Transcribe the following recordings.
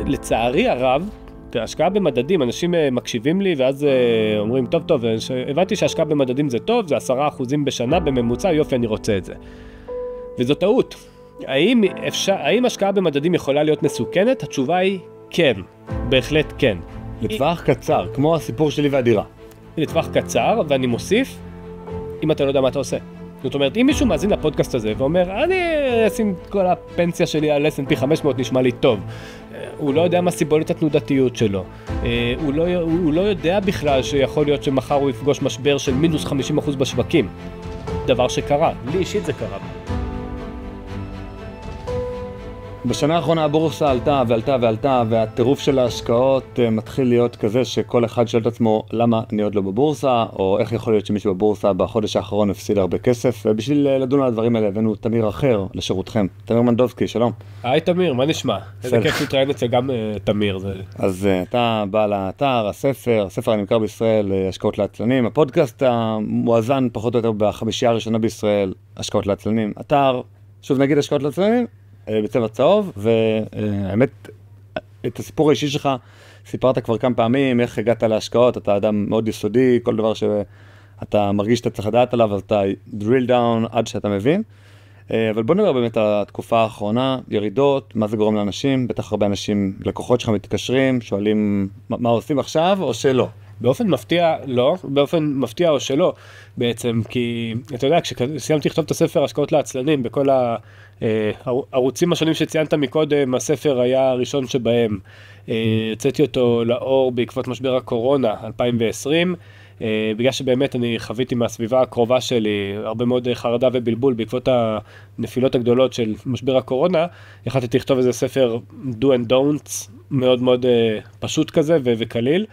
לצערי הרב, ההשקעה במדדים, אנשים מקשיבים לי ואז אומרים, טוב, הבנתי שההשקעה במדדים זה טוב, זה 10% בשנה בממוצע, יופי, אני רוצה את זה. וזו טעות. האם השקעה במדדים יכולה להיות מסוכנת? התשובה היא כן, בהחלט כן. לטווח קצר, כמו הסיפור שלי והדירה. לטווח קצר, ואני מוסיף, אם אתה לא יודע מה אתה עושה. זאת אומרת, אם מישהו מאזין לפודקאסט הזה ואומר, אני אשים כל הפנסיה שלי על S&P 500, נשמע לי טוב. הוא לא יודע מה סיבולת התנודתיות שלו. הוא לא יודע בכלל שיכול להיות שמחר הוא יפגוש משבר של מינוס 50% בשווקים. דבר שקרה. לי אישית זה קרה. בשנה האחרונה הבורסה עלתה ועלתה ועלתה, והטירוף של ההשקעות מתחיל להיות כזה שכל אחד שואל את עצמו למה אני עוד לא בבורסה, או איך יכול להיות שמישהו בבורסה בחודש האחרון הפסיד הרבה כסף, ובשביל לדון על הדברים האלה הבאנו תמיר אחר לשירותכם. תמיר מנדובסקי, שלום. היי תמיר, מה נשמע? איזה כיף להתראיין אצל גם תמיר. אז אתה בעל האתר, הספר הנמכר בישראל, השקעות לעצלנים, הפודקאסט המואזן פחות או יותר בחמישייה הראשונה בישראל, השקעות לעצלנים, אתר, שוב נגיד השקעות לעצלנים, בצבע צהוב, והאמת, את הסיפור האישי שלך סיפרת כבר כמה פעמים, איך הגעת להשקעות, אתה אדם מאוד יסודי, כל דבר שאתה מרגיש שאתה צריך לדעת עליו, אז אתה drill down עד שאתה מבין. אבל בוא נדבר באמת על התקופה האחרונה, ירידות, מה זה גורם לאנשים, בטח הרבה אנשים, לקוחות שלך מתקשרים, שואלים מה עושים עכשיו או שלא. באופן מפתיע לא, באופן מפתיע או שלא, בעצם, כי אתה יודע, כשסיימתי לכתוב את הספר השקעות לעצלנים, בכל הערוצים השונים שציינת מקודם, הספר היה הראשון שבהם. הוצאתי אותו לאור בעקבות משבר הקורונה 2020, בגלל שבאמת אני חוויתי מהסביבה הקרובה שלי הרבה מאוד חרדה ובלבול בעקבות הנפילות הגדולות של משבר הקורונה, החלטתי לכתוב איזה ספר do and don'ts מאוד מאוד פשוט כזה וקליל.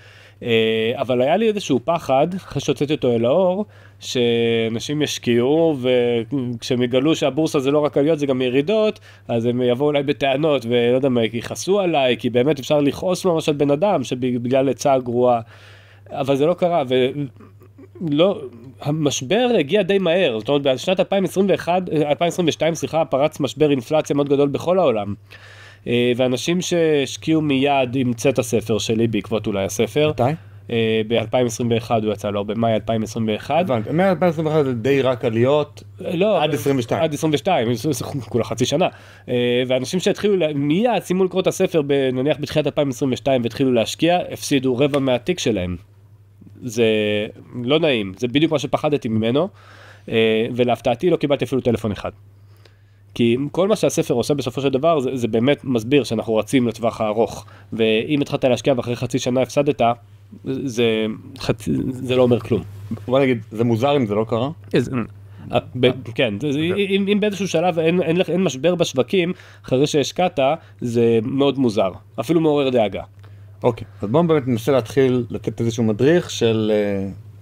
אבל היה לי איזשהו פחד, אחרי שהוצאתי אותו אל האור, שאנשים ישקיעו, וכשהם יגלו שהבורסה זה לא רק עליות, זה גם ירידות, אז הם יבואו אולי בטענות, ולא יודע מה, יכעסו עליי, כי באמת אפשר לכעוס ממש על בן אדם, שבגלל עצה גרועה, אבל זה לא קרה, המשבר הגיע די מהר, זאת אומרת, בשנת 2022, פרץ משבר אינפלציה מאוד גדול בכל העולם. ואנשים שהשקיעו מיד ימצא את הספר שלי בעקבות אולי הספר. מתי? ב-2021 הוא יצא לו, במאי 2021. מ-2021 זה די רק עליות, עד 22. עד 22, כולה חצי שנה. ואנשים שהתחילו מיד, שימו לקרוא את הספר נניח בתחילת 2022 והתחילו להשקיע, הפסידו רבע מהתיק שלהם. זה לא נעים, זה בדיוק מה שפחדתי ממנו, ולהפתעתי לא קיבלתי אפילו טלפון אחד. כי כל מה שהספר עושה בסופו של דבר, זה באמת מסביר שאנחנו רצים לטווח הארוך. ואם התחלת להשקיע ואחרי חצי שנה הפסדת, זה לא אומר כלום. בוא נגיד, זה מוזר אם זה לא קרה? כן, אם באיזשהו שלב אין משבר בשווקים, אחרי שהשקעת, זה מאוד מוזר. אפילו מעורר דאגה. אוקיי, אז בואו באמת ננסה להתחיל לתת איזשהו מדריך של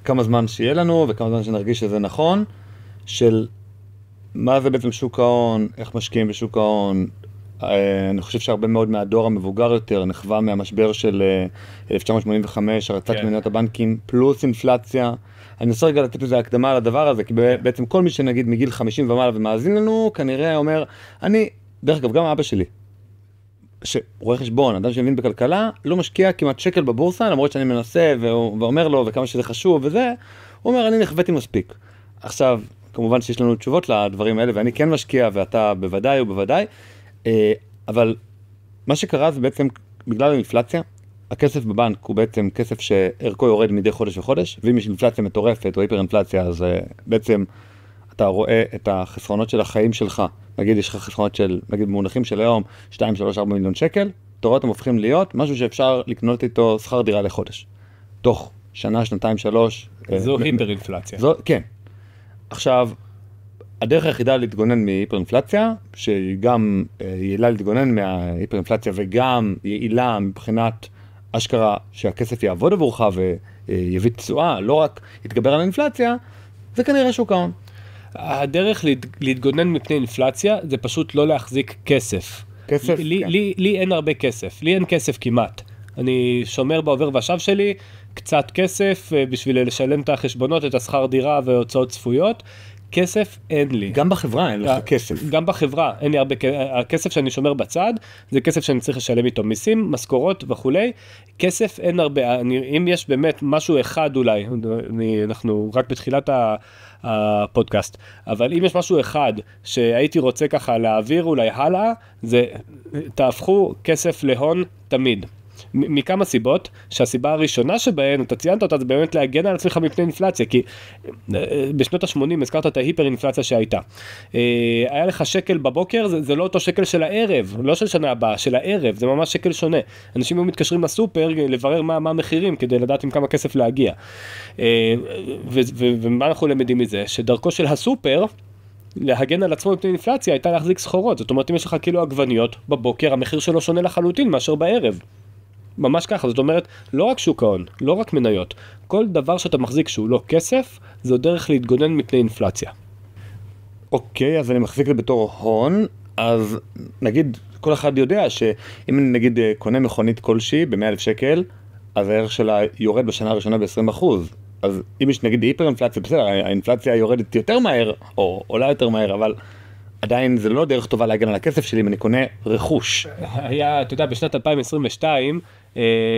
כמה זמן שיהיה לנו, וכמה זמן שנרגיש שזה נכון, של מה זה בעצם שוק ההון, איך משקיעים בשוק ההון. אני חושב שהרבה מאוד מהדור המבוגר יותר נחווה מהמשבר של 1985, הרצת מניות הבנקים, פלוס אינפלציה. אני רוצה רגע לתת איזו הקדמה על הדבר הזה, כי בעצם כל מי שנגיד מגיל 50 ומעלה ומאזין לנו, כנראה אומר, דרך אגב, גם אבא שלי, שרואה חשבון, אדם שמבין בכלכלה, לא משקיע כמעט שקל בבורסה, למרות שאני מנסה ואומר לו, וכמה שזה חשוב וזה, הוא אומר, אני נחוויתי מספיק. עכשיו, כמובן שיש לנו תשובות לדברים האלה, ואני כן משקיע, ואתה בוודאי ובוודאי, אבל מה שקרה זה בעצם, בגלל האינפלציה, הכסף בבנק הוא בעצם כסף שערכו יורד מדי חודש וחודש, ואם יש אינפלציה מטורפת או היפר אינפלציה, אז בעצם אתה רואה את החסרונות של החיים שלך, נגיד יש לך חסרונות של, נגיד במונחים של היום, 2, 3, 4 מיליון שקל, אתה רואה אותם הופכים להיות משהו שאפשר לקנות איתו שכר דירה לחודש. תוך שנה, שנתיים, 3. זו היפר אינפלציה. כן. עכשיו, הדרך היחידה להתגונן מהיפר-אינפלציה, שהיא גם יעילה להתגונן מההיפר-אינפלציה וגם יעילה מבחינת אשכרה שהכסף יעבוד עבורך ויביא תשואה, לא רק יתגבר על האינפלציה, זה כנראה שוק ההון. הדרך להתגונן מפני אינפלציה זה פשוט לא להחזיק כסף. כסף? לי אין הרבה כסף, לי אין כסף כמעט. אני שומר בעובר ושב שלי קצת כסף בשביל לשלם את החשבונות, את השכר דירה והוצאות צפויות. כסף אין לי. גם בחברה אין לך כסף. גם בחברה אין לי הרבה, הכסף שאני שומר בצד, זה כסף שאני צריך לשלם איתו מיסים, משכורות וכולי, כסף אין הרבה, אם יש באמת משהו אחד אולי, אנחנו רק בתחילת הפודקאסט, אבל אם יש משהו אחד שהייתי רוצה ככה להעביר אולי הלאה, זה תהפכו כסף להון תמיד. מכמה סיבות, שהסיבה הראשונה שבהן, אתה ציינת אותה, זה באמת להגן על עצמך מפני אינפלציה, כי בשנות ה-80 הזכרת את ההיפר אינפלציה שהייתה. היה לך שקל בבוקר, זה לא אותו שקל של הערב, לא של שנה הבאה, של הערב, זה ממש שקל שונה. אנשים היו מתקשרים לסופר לברר מה המחירים, כדי לדעת עם כמה כסף להגיע. ומה אנחנו למדים מזה? שדרכו של הסופר, להגן על עצמו מפני אינפלציה, הייתה להחזיק סחורות. זאת אומרת, אם יש לך קילו עגבניות בבוקר, המחיר שלו שונה לחלוטין מאשר בערב. ממש ככה, זאת אומרת, לא רק שוק ההון, לא רק מניות, כל דבר שאתה מחזיק שהוא לא כסף, זו דרך להתגונן מפני אינפלציה. אוקיי, אז אני מחזיק את זה בתור הון, אז נגיד, כל אחד יודע שאם אני נגיד קונה מכונית כלשהי ב100,000 שקל, אז הערך שלה יורד בשנה הראשונה ב-20%. אז אם יש נגיד היפר אינפלציה, בסדר, האינפלציה יורדת יותר מהר, או עולה יותר מהר, אבל עדיין זה לא דרך טובה להגן על הכסף שלי אם אני קונה רכוש. היה, אתה יודע, בשנת 2022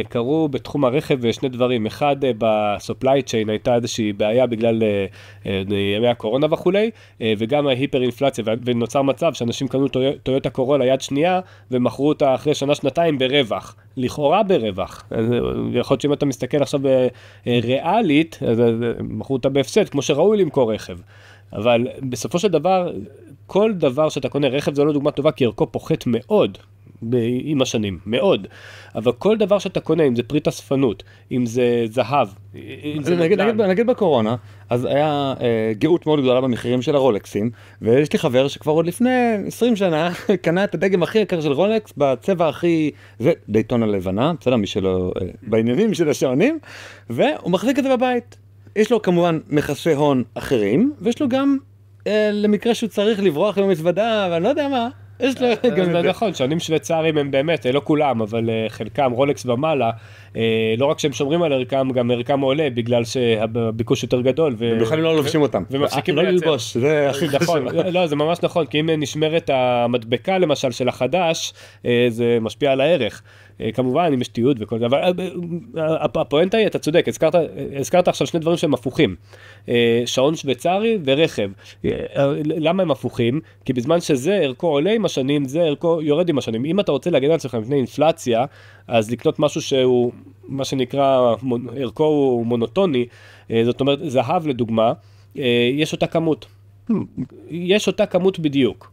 קרו בתחום הרכב שני דברים. אחד, בסופליי צ'יין הייתה איזושהי בעיה בגלל ימי הקורונה וכולי, וגם ההיפר אינפלציה, ונוצר מצב שאנשים קנו טויוטה קורולה יד שנייה, ומכרו אותה אחרי שנה-שנתיים ברווח. לכאורה ברווח. יכול להיות שאם אתה מסתכל עכשיו ריאלית, אז מכרו אותה בהפסד, כמו שראוי למכור רכב. אבל בסופו של דבר, כל דבר שאתה קונה, רכב זה לא דוגמה טובה, כי ערכו פוחת מאוד עם השנים, מאוד. אבל כל דבר שאתה קונה, אם זה פריט אספנות, אם זה זהב, נגיד בקורונה, אז היה גאות מאוד גדולה במחירים של הרולקסים, ויש לי חבר שכבר עוד לפני 20 שנה קנה את הדגם הכי יקר של רולקס, בצבע הכי, זה דייטונה לבנה, בסדר, מי שלא בעניינים של השעונים, והוא מחזיק את זה בבית. יש לו כמובן מכסי הון אחרים, ויש לו גם למקרה שהוא צריך לברוח עם המזוודה, ואני לא יודע מה, יש לו גם זה. נכון, שעונים שוויצרים הם באמת, לא כולם, אבל חלקם, רולקס ומעלה, לא רק שהם שומרים על ערכם, גם ערכם עולה, בגלל שהביקוש יותר גדול. ובכלל לא לובשים אותם. ומפסיקים ללבוש, זה הכי חשוב. לא, זה ממש נכון, כי אם נשמרת המדבקה למשל של החדש, זה משפיע על הערך. כמובן, אם יש תיעוד וכל זה, אבל הפואנטה היא, אתה צודק, הזכרת עכשיו שני דברים שהם הפוכים. שעון שוויצרי ורכב. למה הם הפוכים? כי בזמן שזה ערכו עולה עם השנים, זה ערכו יורד עם השנים. אם אתה רוצה להגן על עצמך מפני אינפלציה, אז לקנות משהו שהוא, מה שנקרא, ערכו הוא מונוטוני, זאת אומרת, זהב לדוגמה, יש אותה כמות. יש אותה כמות בדיוק,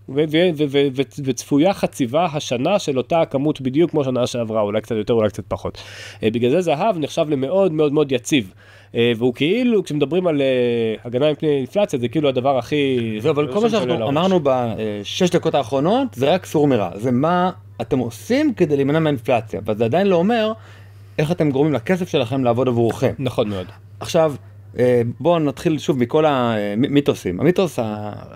וצפויה חציבה השנה של אותה כמות בדיוק כמו שנה שעברה, אולי קצת יותר, אולי קצת פחות. בגלל זה זהב נחשב למאוד מאוד מאוד יציב, והוא כאילו, כשמדברים על הגנה מפני אינפלציה, זה כאילו הדבר הכי... זה, אבל כל מה שאנחנו אמרנו בשש דקות האחרונות, זה רק סור מרע, זה מה אתם עושים כדי להימנע מהאינפלציה, וזה עדיין לא אומר איך אתם גורמים לכסף שלכם לעבוד עבורכם. נכון מאוד. עכשיו, בואו נתחיל שוב מכל המיתוסים. המיתוס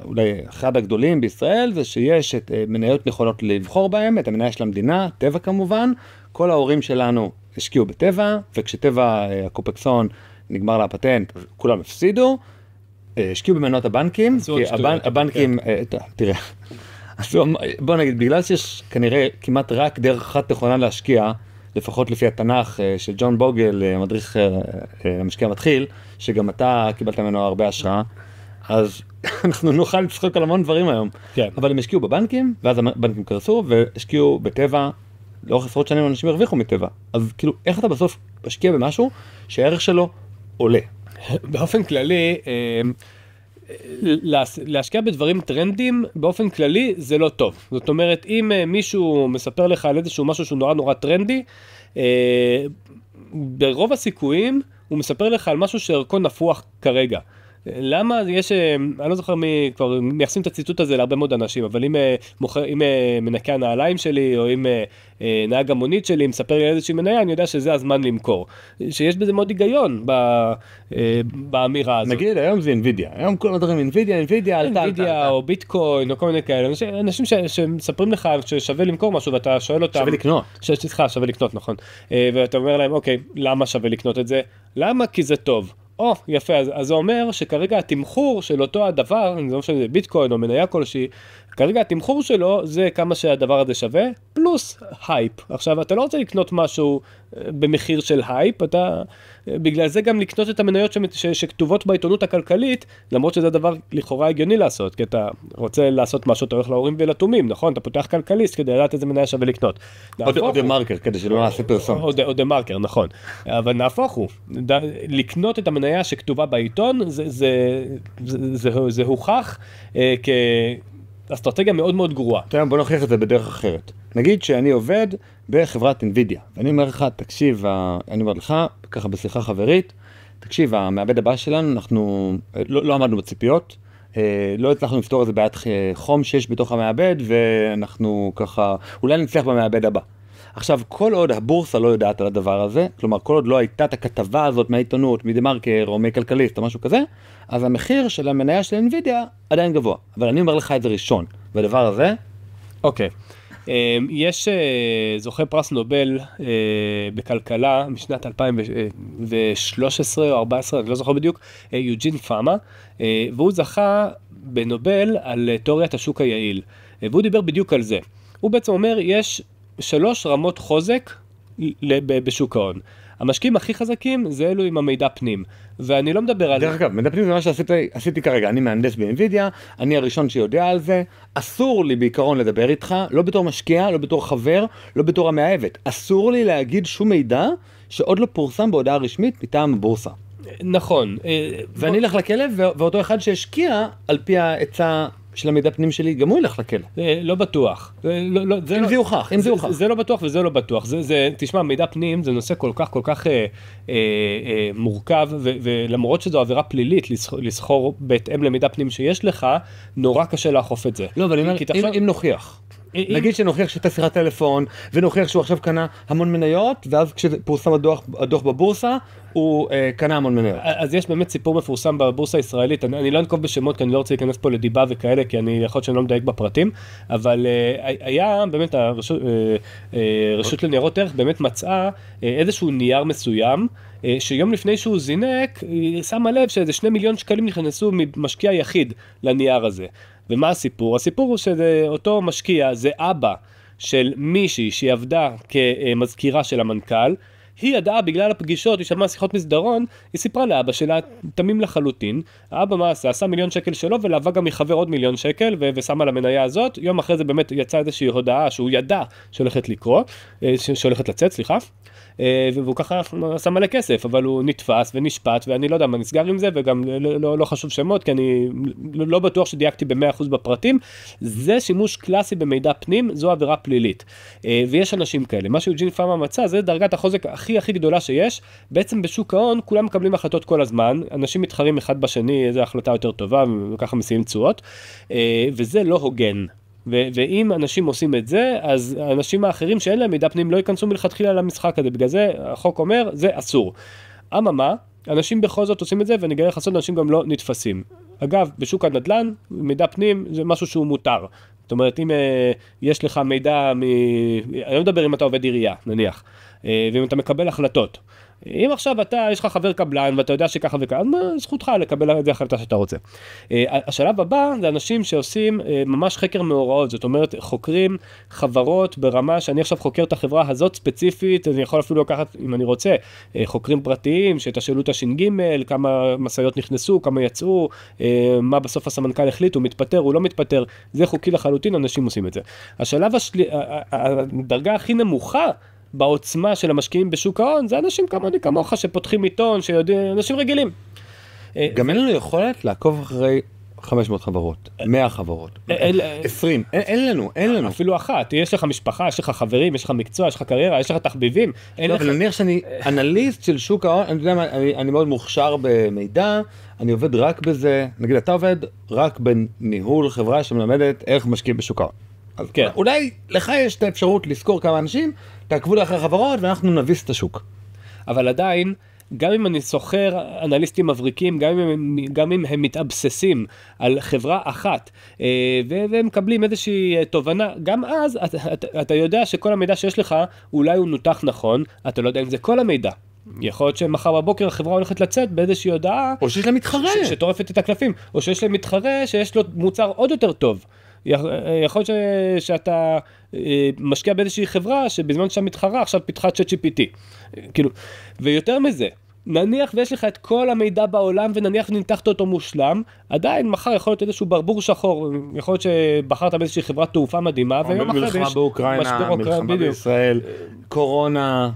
אולי אחד הגדולים בישראל זה שיש את מניות יכולות לבחור בהם, את המניה של המדינה, טבע כמובן. כל ההורים שלנו השקיעו בטבע, וכשטבע הקופקסון נגמר לה הפטנט, כולם הפסידו. השקיעו במניות הבנקים, כי הבנקים, תראה, בואו נגיד, בגלל שיש כנראה כמעט רק דרך אחת נכונה להשקיע, לפחות לפי התנ"ך של ג'ון בוגל, מדריך המשקיע מתחיל, שגם אתה קיבלת ממנו הרבה השראה, אז אנחנו נוכל לצחוק על המון דברים היום. כן. אבל הם השקיעו בבנקים, ואז הבנקים קרסו, והשקיעו בטבע, לאורך עשרות שנים אנשים הרוויחו מטבע. אז כאילו, איך אתה בסוף משקיע במשהו שהערך שלו עולה? באופן כללי, להשקיע בדברים טרנדים, באופן כללי זה לא טוב. זאת אומרת, אם מישהו מספר לך על איזשהו משהו שהוא נורא נורא טרנדי, ברוב הסיכויים הוא מספר לך על משהו שערכו נפוח כרגע. למה? יש, אני לא זוכר מי, כבר מייחסים את הציטוט הזה להרבה מאוד אנשים, אבל אם מנקה הנעליים שלי, או אם נהג המונית שלי מספר לי איזושהי מניה, אני יודע שזה הזמן למכור. שיש בזה מאוד היגיון באמירה הזאת. נגיד, היום זה אינווידיה. היום כל הדברים אינווידיה, אינווידיה או ביטקוין או כל מיני כאלה. אנשים שמספרים לך ששווה למכור משהו, ואתה שואל אותם... שווה לקנות. שווה לקנות, נכון. ואתה אומר להם, אוקיי, למה שווה לקנות את זה? למה? כי זה טוב. יפה, אז זה אומר שכרגע התמחור של אותו הדבר, זה לא משנה, זה ביטקוין או מניה כלשהי, כרגע התמחור שלו זה כמה שהדבר הזה שווה, פלוס הייפ. עכשיו, אתה לא רוצה לקנות משהו במחיר של הייפ, אתה, בגלל זה גם לקנות את המניות שכתובות בעיתונות הכלכלית, למרות שזה דבר לכאורה הגיוני לעשות, כי אתה רוצה לעשות משהו, אתה הולך להורים ולתומים, נכון? אתה פותח כלכליסט כדי לדעת איזה מניה שווה לקנות. או דה מרקר, כדי שלא נעשה פרסום. או דה מרקר, נכון. אבל נהפוך הוא, לקנות את המניה שכתובה בעיתון, זה הוכח כאסטרטגיה מאוד מאוד גרועה. בוא נוכיח את זה בדרך אחרת. נגיד שאני עובד בחברת NVIDIA, ואני אומר לך, תקשיב, אני אומר לך, ככה בשיחה חברית, תקשיב, המעבד הבא שלנו, אנחנו לא עמדנו בציפיות, לא הצלחנו לפתור איזה בעיית חום שיש בתוך המעבד, ואנחנו ככה, אולי נצליח במעבד הבא. עכשיו, כל עוד הבורסה לא יודעת על הדבר הזה, כלומר, כל עוד לא הייתה את הכתבה הזאת מהעיתונות, מדה מרקר או מכלכליסט או משהו כזה, אז המחיר של המניה של NVIDIA עדיין גבוה. אבל אני אומר לך את זה ראשון, והדבר הזה... אוקיי. יש זוכה פרס נובל בכלכלה משנת 2013 או 2014, אני לא זוכר בדיוק, יוג'ין פאמה, והוא זכה בנובל על תיאוריית השוק היעיל. והוא דיבר בדיוק על זה. הוא בעצם אומר, יש 3 רמות חוזק בשוק ההון. המשקיעים הכי חזקים זה אלו עם המידע פנים, ואני לא מדבר על... דרך אגב, מידע פנים זה מה שעשיתי כרגע, אני מהנדס ב-NVIDIA, אני הראשון שיודע על זה, אסור לי בעיקרון לדבר איתך, לא בתור משקיע, לא בתור חבר, לא בתור המאהבת, אסור לי להגיד שום מידע שעוד לא פורסם בהודעה רשמית מטעם הבורסה. נכון. ואני אלך לכלא, ואותו אחד שהשקיע על פי העצה של המידע פנים שלי, גם הוא ילך לכלא. לא בטוח. אם זה יוכח, אם זה יוכח. זה לא בטוח וזה לא בטוח. תשמע, מידע פנים זה נושא כל כך מורכב, ולמרות שזו עבירה פלילית לסחור בהתאם למידע פנים שיש לך, נורא קשה לאכוף את זה. לא, אבל אני אומר, אם נוכיח. נגיד שנוכיח שהייתה שיחת טלפון, ונוכיח שהוא עכשיו קנה המון מניות, ואז כשפורסם הדוח בבורסה, הוא קנה המון מניות. אז יש באמת סיפור מפורסם בבורסה הישראלית, אני לא אנקוב בשמות, כי אני לא רוצה להיכנס פה לדיבה וכאלה, כי אני יכול שאני לא מדייק בפרטים, אבל היה באמת, הרשות לניירות ערך באמת מצאה איזשהו נייר מסוים, שיום לפני שהוא זינק, היא שמה לב שאיזה 2 מיליון שקלים נכנסו ממשקיע יחיד לנייר הזה. ומה הסיפור? הסיפור הוא שאותו משקיע זה אבא של מישהי שהיא עבדה כמזכירה של המנכ"ל, היא ידעה בגלל הפגישות, היא שמעה שיחות מסדרון, היא סיפרה לאבא שלה תמים לחלוטין, האבא מה עשה? עשה 1 מיליון שקל שלו ולהבה גם מחבר עוד 1 מיליון שקל ושמה למניה הזאת, יום אחרי זה באמת יצאה איזושהי הודעה שהוא ידע שהולכת לצאת, סליחה. והוא ככה שם מלא כסף, אבל הוא נתפס ונשפט, ואני לא יודע מה נסגר עם זה, וגם לא חשוב שמות, כי אני לא בטוח שדייקתי ב100% בפרטים. זה שימוש קלאסי במידע פנים, זו עבירה פלילית. ויש אנשים כאלה. מה שיוג'ין פאמה מצא, זה דרגת החוזק הכי גדולה שיש. בעצם בשוק ההון, כולם מקבלים החלטות כל הזמן, אנשים מתחרים אחד בשני, איזו החלטה יותר טובה, וככה משיאים תשואות, וזה לא הוגן. ואם אנשים עושים את זה, אז האנשים האחרים שאין להם מידע פנים לא ייכנסו מלכתחילה למשחק הזה, בגלל זה החוק אומר, זה אסור. אממה, אנשים בכל זאת עושים את זה, ואני גאה לך לעשות, אנשים גם לא נתפסים. אגב, בשוק הנדל"ן, מידע פנים זה משהו שהוא מותר. זאת אומרת, אם יש לך מידע, אני לא מדבר אם אתה עובד עירייה, נניח, ואם אתה מקבל החלטות. אם עכשיו יש לך חבר קבלן ואתה יודע שככה וככה, אז זכותך לקבל את זה החלטה שאתה רוצה. השלב הבא זה אנשים שעושים ממש חקר מאורעות, זאת אומרת חוקרים חברות ברמה שאני עכשיו חוקר את החברה הזאת ספציפית, אני יכול אפילו לקחת אם אני רוצה, חוקרים פרטיים שתשאלו את הש"ג, כמה מסעיות נכנסו, כמה יצאו, מה בסוף הסמנכ"ל החליט, הוא מתפטר, הוא לא מתפטר, זה חוקי לחלוטין, אנשים עושים את זה. הדרגה הכי נמוכה בעוצמה של המשקיעים בשוק ההון, זה אנשים כמוני כמוך שפותחים עיתון, שיודעים, אנשים רגילים. גם אין לנו יכולת לעקוב אחרי 500 חברות, 100 חברות, 20, אין לנו. אפילו אחת, יש לך משפחה, יש לך חברים, יש לך מקצוע, יש לך קריירה, יש לך תחביבים. אבל נניח שאני אנליסט של שוק ההון, אני מאוד מוכשר במידע, אני עובד רק בזה, נגיד אתה עובד רק בניהול חברה שמלמדת איך משקיעים בשוק ההון. אז כן. אולי לך יש את האפשרות לזכור כמה אנשים, תעקבו לאחרי חברות ואנחנו נביס את השוק. אבל עדיין, גם אם אני סוחר אנליסטים מבריקים, גם אם הם מתאבססים על חברה אחת, והם מקבלים איזושהי תובנה, גם אז אתה יודע שכל המידע שיש לך, אולי הוא נותח נכון, אתה לא יודע אם זה כל המידע. יכול להיות שמחר בבוקר החברה הולכת לצאת באיזושהי הודעה, או שיש לה מתחרה. שטורפת את הקלפים, או שיש להם מתחרה שיש לו מוצר עוד יותר טוב. יכול להיות שאתה משקיע באיזושהי חברה שבזמן שהמתחרה עכשיו פיתחה ChatGPT. כאילו, ויותר מזה, נניח ויש לך את כל המידע בעולם ונניח וניתחת אותו מושלם, עדיין מחר יכול להיות איזשהו ברבור שחור, יכול להיות שבחרת באיזושהי חברת תעופה מדהימה, ויום אחר מלחמה באוקראינה, מלחמה בישראל, קורונה.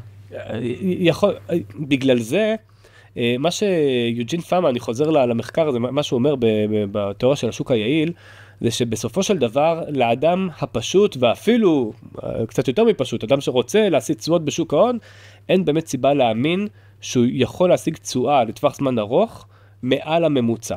בגלל זה, מה שיוג'ין פאמה, אני חוזר למחקר הזה, מה שהוא אומר בתיאוריה של השוק היעיל, זה שבסופו של דבר, לאדם הפשוט, ואפילו קצת יותר מפשוט, אדם שרוצה להשיג תשואות בשוק ההון, אין באמת סיבה להאמין שהוא יכול להשיג תשואה לטווח זמן ארוך, מעל הממוצע.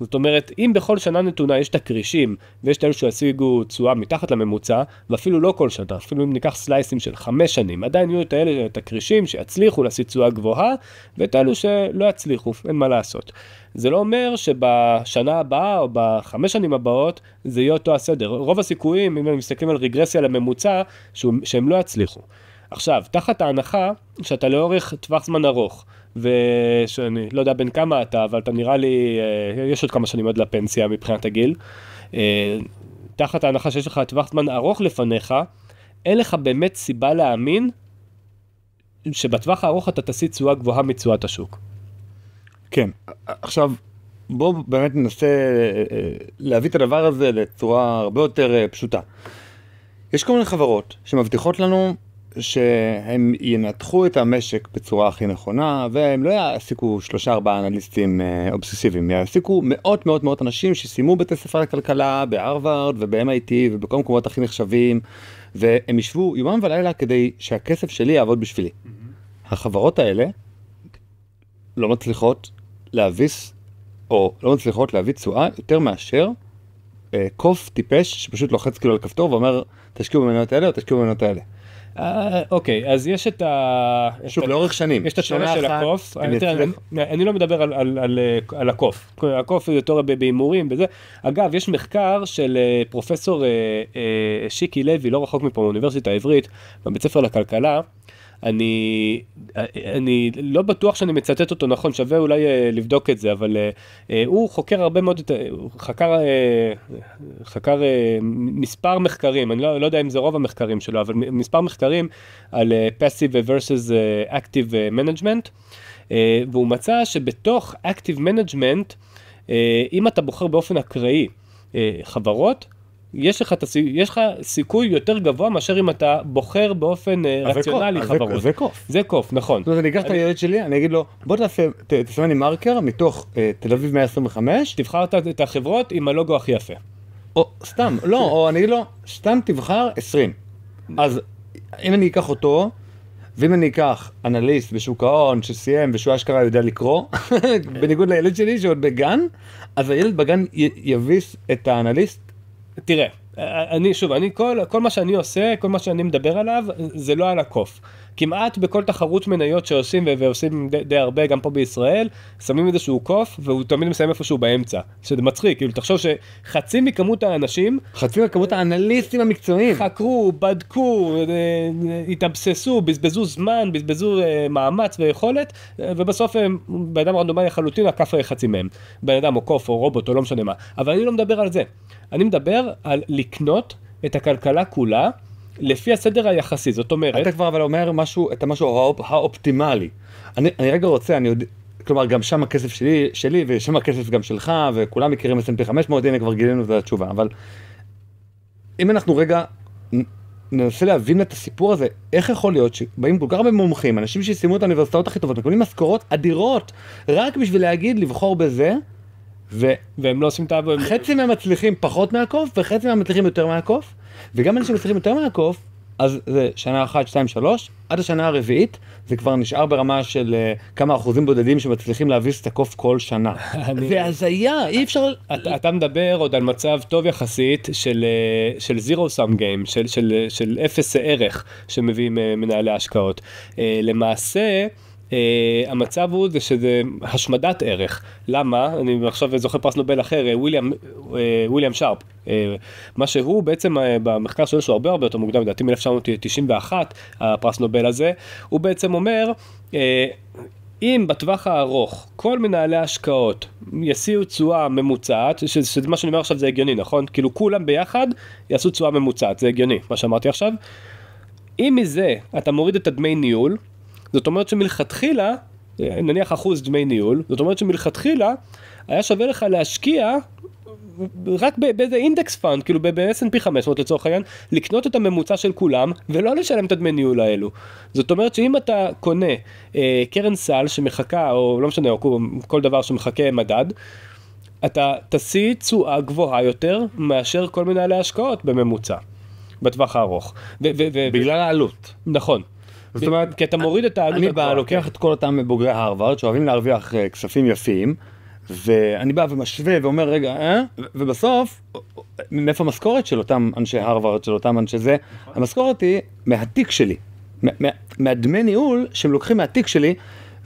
זאת אומרת, אם בכל שנה נתונה יש את הקרישים, ויש את אלו שישיגו תשואה מתחת לממוצע, ואפילו לא כל שנה, אפילו אם ניקח סלייסים של 5 שנים, עדיין יהיו את הקרישים שיצליחו להשיג תשואה גבוהה, ואת אלו שלא יצליחו, אין מה לעשות. זה לא אומר שבשנה הבאה או ב5 שנים הבאות, זה יהיה אותו הסדר. רוב הסיכויים, אם הם מסתכלים על רגרסיה לממוצע, שהם לא יצליחו. עכשיו, תחת ההנחה שאתה לאורך טווח זמן ארוך, ושאני לא יודע בין כמה אתה, אבל אתה נראה לי, יש עוד כמה שנים עד לפנסיה מבחינת הגיל, תחת ההנחה שיש לך טווח זמן ארוך לפניך, אין לך באמת סיבה להאמין שבטווח הארוך אתה תשיג תשואה גבוהה מתשואת השוק. כן, עכשיו בואו באמת ננסה להביא את הדבר הזה לצורה הרבה יותר פשוטה. יש כל מיני חברות שמבטיחות לנו שהם ינתחו את המשק בצורה הכי נכונה, והם לא יעסיקו 3-4 אנליסטים אובססיביים, יעסיקו מאות אנשים שסיימו בתי ספר לכלכלה בהרווארד וב-MIT ובכל מקומות הכי נחשבים, והם ישבו יומם ולילה כדי שהכסף שלי יעבוד בשבילי. החברות האלה לא מצליחות להביס, או לא מצליחות להביא תשואה יותר מאשר קוף טיפש שפשוט לוחץ כאילו על כפתור ואומר תשקיעו במניות האלה או תשקיעו במניות האלה. אוקיי, אז יש את ה... שוב, לאורך שנים. יש את השנה של הקוף. אני לא מדבר על הקוף. הקוף זה יותר בהימורים וזה. אגב, יש מחקר של פרופסור שיקי לוי, לא רחוק מפה באוניברסיטה העברית, בבית ספר לכלכלה. אני לא בטוח שאני מצטט אותו נכון, שווה אולי לבדוק את זה, אבל הוא חוקר הרבה מאוד, חקר מספר מחקרים, אני לא יודע אם זה רוב המחקרים שלו, אבל מספר מחקרים על passive versus active management, והוא מצא שבתוך active management, אם אתה בוחר באופן אקראי חברות, יש לך סיכוי יותר גבוה מאשר אם אתה בוחר באופן רציונלי חברות. זה קוף. זה קוף, נכון. זאת אומרת, אני אקח את הילד שלי, אני אגיד לו, בוא תסמן לי מרקר מתוך תל אביב 125. תבחר את החברות עם הלוגו הכי יפה. או סתם, לא, או אני אגיד לו, סתם תבחר 20. אז אם אני אקח אותו, ואם אני אקח אנליסט בשוק ההון שסיים ושהוא אשכרה יודע לקרוא, בניגוד לילד שלי שעוד בגן, אז הילד בגן יביס את האנליסט. תראה, כל מה שאני עושה, כל מה שאני מדבר עליו, זה לא על הקוף. כמעט בכל תחרות מניות שעושים, ועושים די הרבה, גם פה בישראל, שמים איזשהו קוף, והוא תמיד מסיים איפשהו באמצע. שזה מצחיק, כאילו, תחשוב שחצי מכמות האנשים... חצי מכמות האנליסטים המקצועיים. חקרו, בדקו, התאבססו, בזבזו זמן, בזבזו מאמץ ויכולת, ובסוף בן אדם רנדומלי לחלוטין, הקף חצי מהם. בן אדם או קוף או רובוט או לא משנה מה. אבל אני לא מדבר על זה. אני מדבר על לקנות את הכלכלה כולה, לפי הסדר היחסי, זאת אומרת... אתה כבר אבל אומר משהו, את המשהו האופטימלי. אני רגע רוצה, כלומר, גם שם הכסף שלי, ושם הכסף גם שלך, וכולם מכירים S&P 500, הנה כבר גילינו את התשובה, אבל אם אנחנו רגע ננסה להבין את הסיפור הזה, איך יכול להיות שבאים כל כך הרבה מומחים, אנשים שסיימו את האוניברסיטאות הכי טובות, מקבלים משכורות אדירות, רק בשביל להגיד, לבחור בזה, והם לא עושים את העבודה. חצי מהם מצליחים פחות מהקוף, וחצי מהם מצליחים יותר מהקוף, וגם אנשים מצליחים יותר מהקוף, אז זה שנה 1, 2, 3, עד השנה הרביעית, זה כבר נשאר ברמה של כמה אחוזים בודדים שמצליחים להביס את הקוף כל שנה. זה הזיה, אי אפשר... אתה מדבר עוד על מצב טוב יחסית של zero sum game, של אפס ערך שמביאים מנהלי השקעות. למעשה, המצב הוא זה שזה השמדת ערך. למה? אני עכשיו זוכר פרס נובל אחר, וויליאם שרפ. מה שהוא בעצם במחקר שלו שהוא הרבה יותר מוקדם, לדעתי מ-1991, הפרס נובל הזה, הוא בעצם אומר, אם בטווח הארוך כל מנהלי ההשקעות ישיאו תשואה ממוצעת, שזה מה שאני אומר עכשיו זה הגיוני, נכון? כאילו כולם ביחד יעשו תשואה ממוצעת, זה הגיוני, מה שאמרתי עכשיו. אם מזה אתה מוריד את הדמי ניהול, זאת אומרת שמלכתחילה, נניח אחוז דמי ניהול, זאת אומרת שמלכתחילה היה שווה לך להשקיע רק באיזה אינדקס פאנד, כאילו ב-S&P 500 לצורך העניין, לקנות את הממוצע של כולם ולא לשלם את הדמי ניהול האלו. זאת אומרת שאם אתה קונה קרן סל שמחכה, או לא משנה, או כל דבר שמחכה מדד, אתה תשיא תשואה גבוהה יותר מאשר כל מנהלי ההשקעות בממוצע, בטווח הארוך. בגלל העלות. נכון. זאת אומרת, כי אתה מוריד את העלות. אני בא, לוקח את כל אותם בוגרי הרווארד, שאוהבים להרוויח כספים יפים, ואני בא ומשווה ואומר, רגע, ובסוף, מאיפה המשכורת של אותם אנשי הרווארד, של אותם אנשי זה, המשכורת היא מהתיק שלי, מהדמי ניהול שהם לוקחים מהתיק שלי,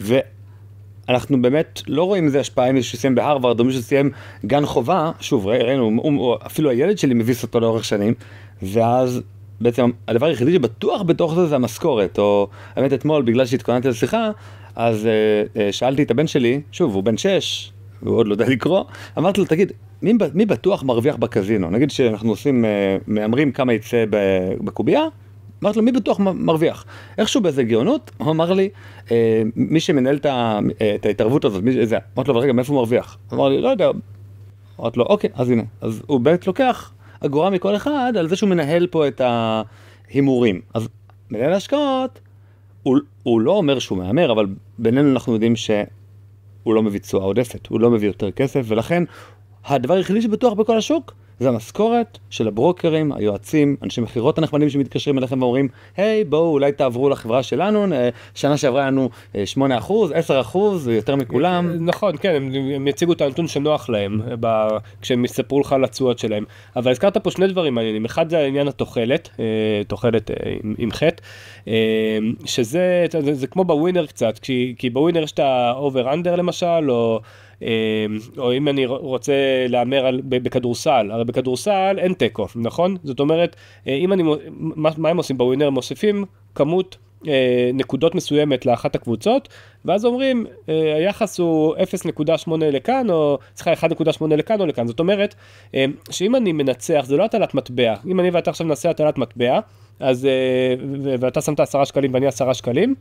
ואנחנו באמת לא רואים איזה השפעה אם מישהו סיים בהרווארד, או מישהו סיים גן חובה, שוב, ראינו, אפילו הילד שלי מביס אותו לאורך שנים, ואז בעצם הדבר היחידי שבטוח בתוך זה המשכורת, או האמת אתמול, בגלל שהתכוננתי לשיחה, אז שאלתי את הבן שלי, שוב, הוא בן 6, והוא עוד לא יודע לקרוא, אמרתי לו, תגיד, מי בטוח מרוויח בקזינו? נגיד שאנחנו עושים, מאמרים כמה יצא בקובייה, אמרתי לו, מי בטוח מרוויח? איכשהו באיזה גאונות, הוא אמר לי, מי שמנהל את ההתערבות הזאת, אמרתי לו, אבל רגע, מאיפה הוא מרוויח? אמר לי, לא יודע, אמרתי לו, אוקיי, אז הנה, אז הוא באמת לוקח אגורה מכל אחד על זה שהוא מנהל פה את ההימורים. אז מנהל ההשקעות, הוא לא אומר שהוא מאמר, אבל בינינו אנחנו יודעים שהוא לא מביא תשואה עודפת, הוא לא מביא יותר כסף, ולכן הדבר היחידי שבטוח בכל השוק, זה המשכורת של הברוקרים, היועצים, אנשי מכירות הנחמדים שמתקשרים אליכם ואומרים, היי, בואו, אולי תעברו לחברה שלנו, שנה שעברה לנו 8%, 10%, יותר מכולם. נכון, כן, הם יציגו את הנתון שנוח להם, כשהם יספרו לך על התשואות שלהם. אבל הזכרת פה שני דברים מעניינים. אחד זה העניין התוחלת, תוחלת עם חטא, שזה כמו בווינר קצת, כי בווינר יש את האובר-אנדר למשל, או אם אני רוצה לאמר בכדורסל, הרי בכדורסל אין טקו, נכון? זאת אומרת, מה הם עושים בווינר? הם מוסיפים כמות נקודות מסוימת לאחת הקבוצות, ואז אומרים, היחס הוא 0.8 לכאן, או צריכה 1.8 לכאן או לכאן. זאת אומרת, שאם אני מנצח, זה לא הטלת מטבע. אם אני ואתה עכשיו נעשה הטלת מטבע, ואתה שמת 10 שקלים ואני 10 שקלים,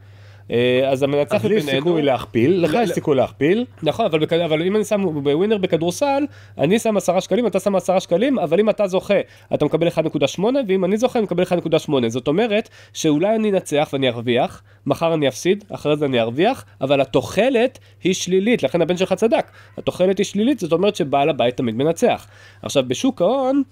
אז המנצח בינינו... אז לי סיכוי להכפיל, לך יש סיכוי להכפיל. נכון, אבל אם אני שם בווינר בכדורסל, אני שם 10 שקלים, אתה שם 10 שקלים, אבל אם אתה זוכה, אתה מקבל 1.8, ואם אני זוכה, אני מקבל 1.8. זאת אומרת, שאולי אני נצח ואני ארוויח, מחר אני אפסיד, אחרי זה אני ארוויח, אבל התוחלת היא שלילית, לכן הבן שלך צדק. התוחלת היא שלילית, זאת אומרת שבעל הבית תמיד מנצח. עכשיו, בשוק ההון,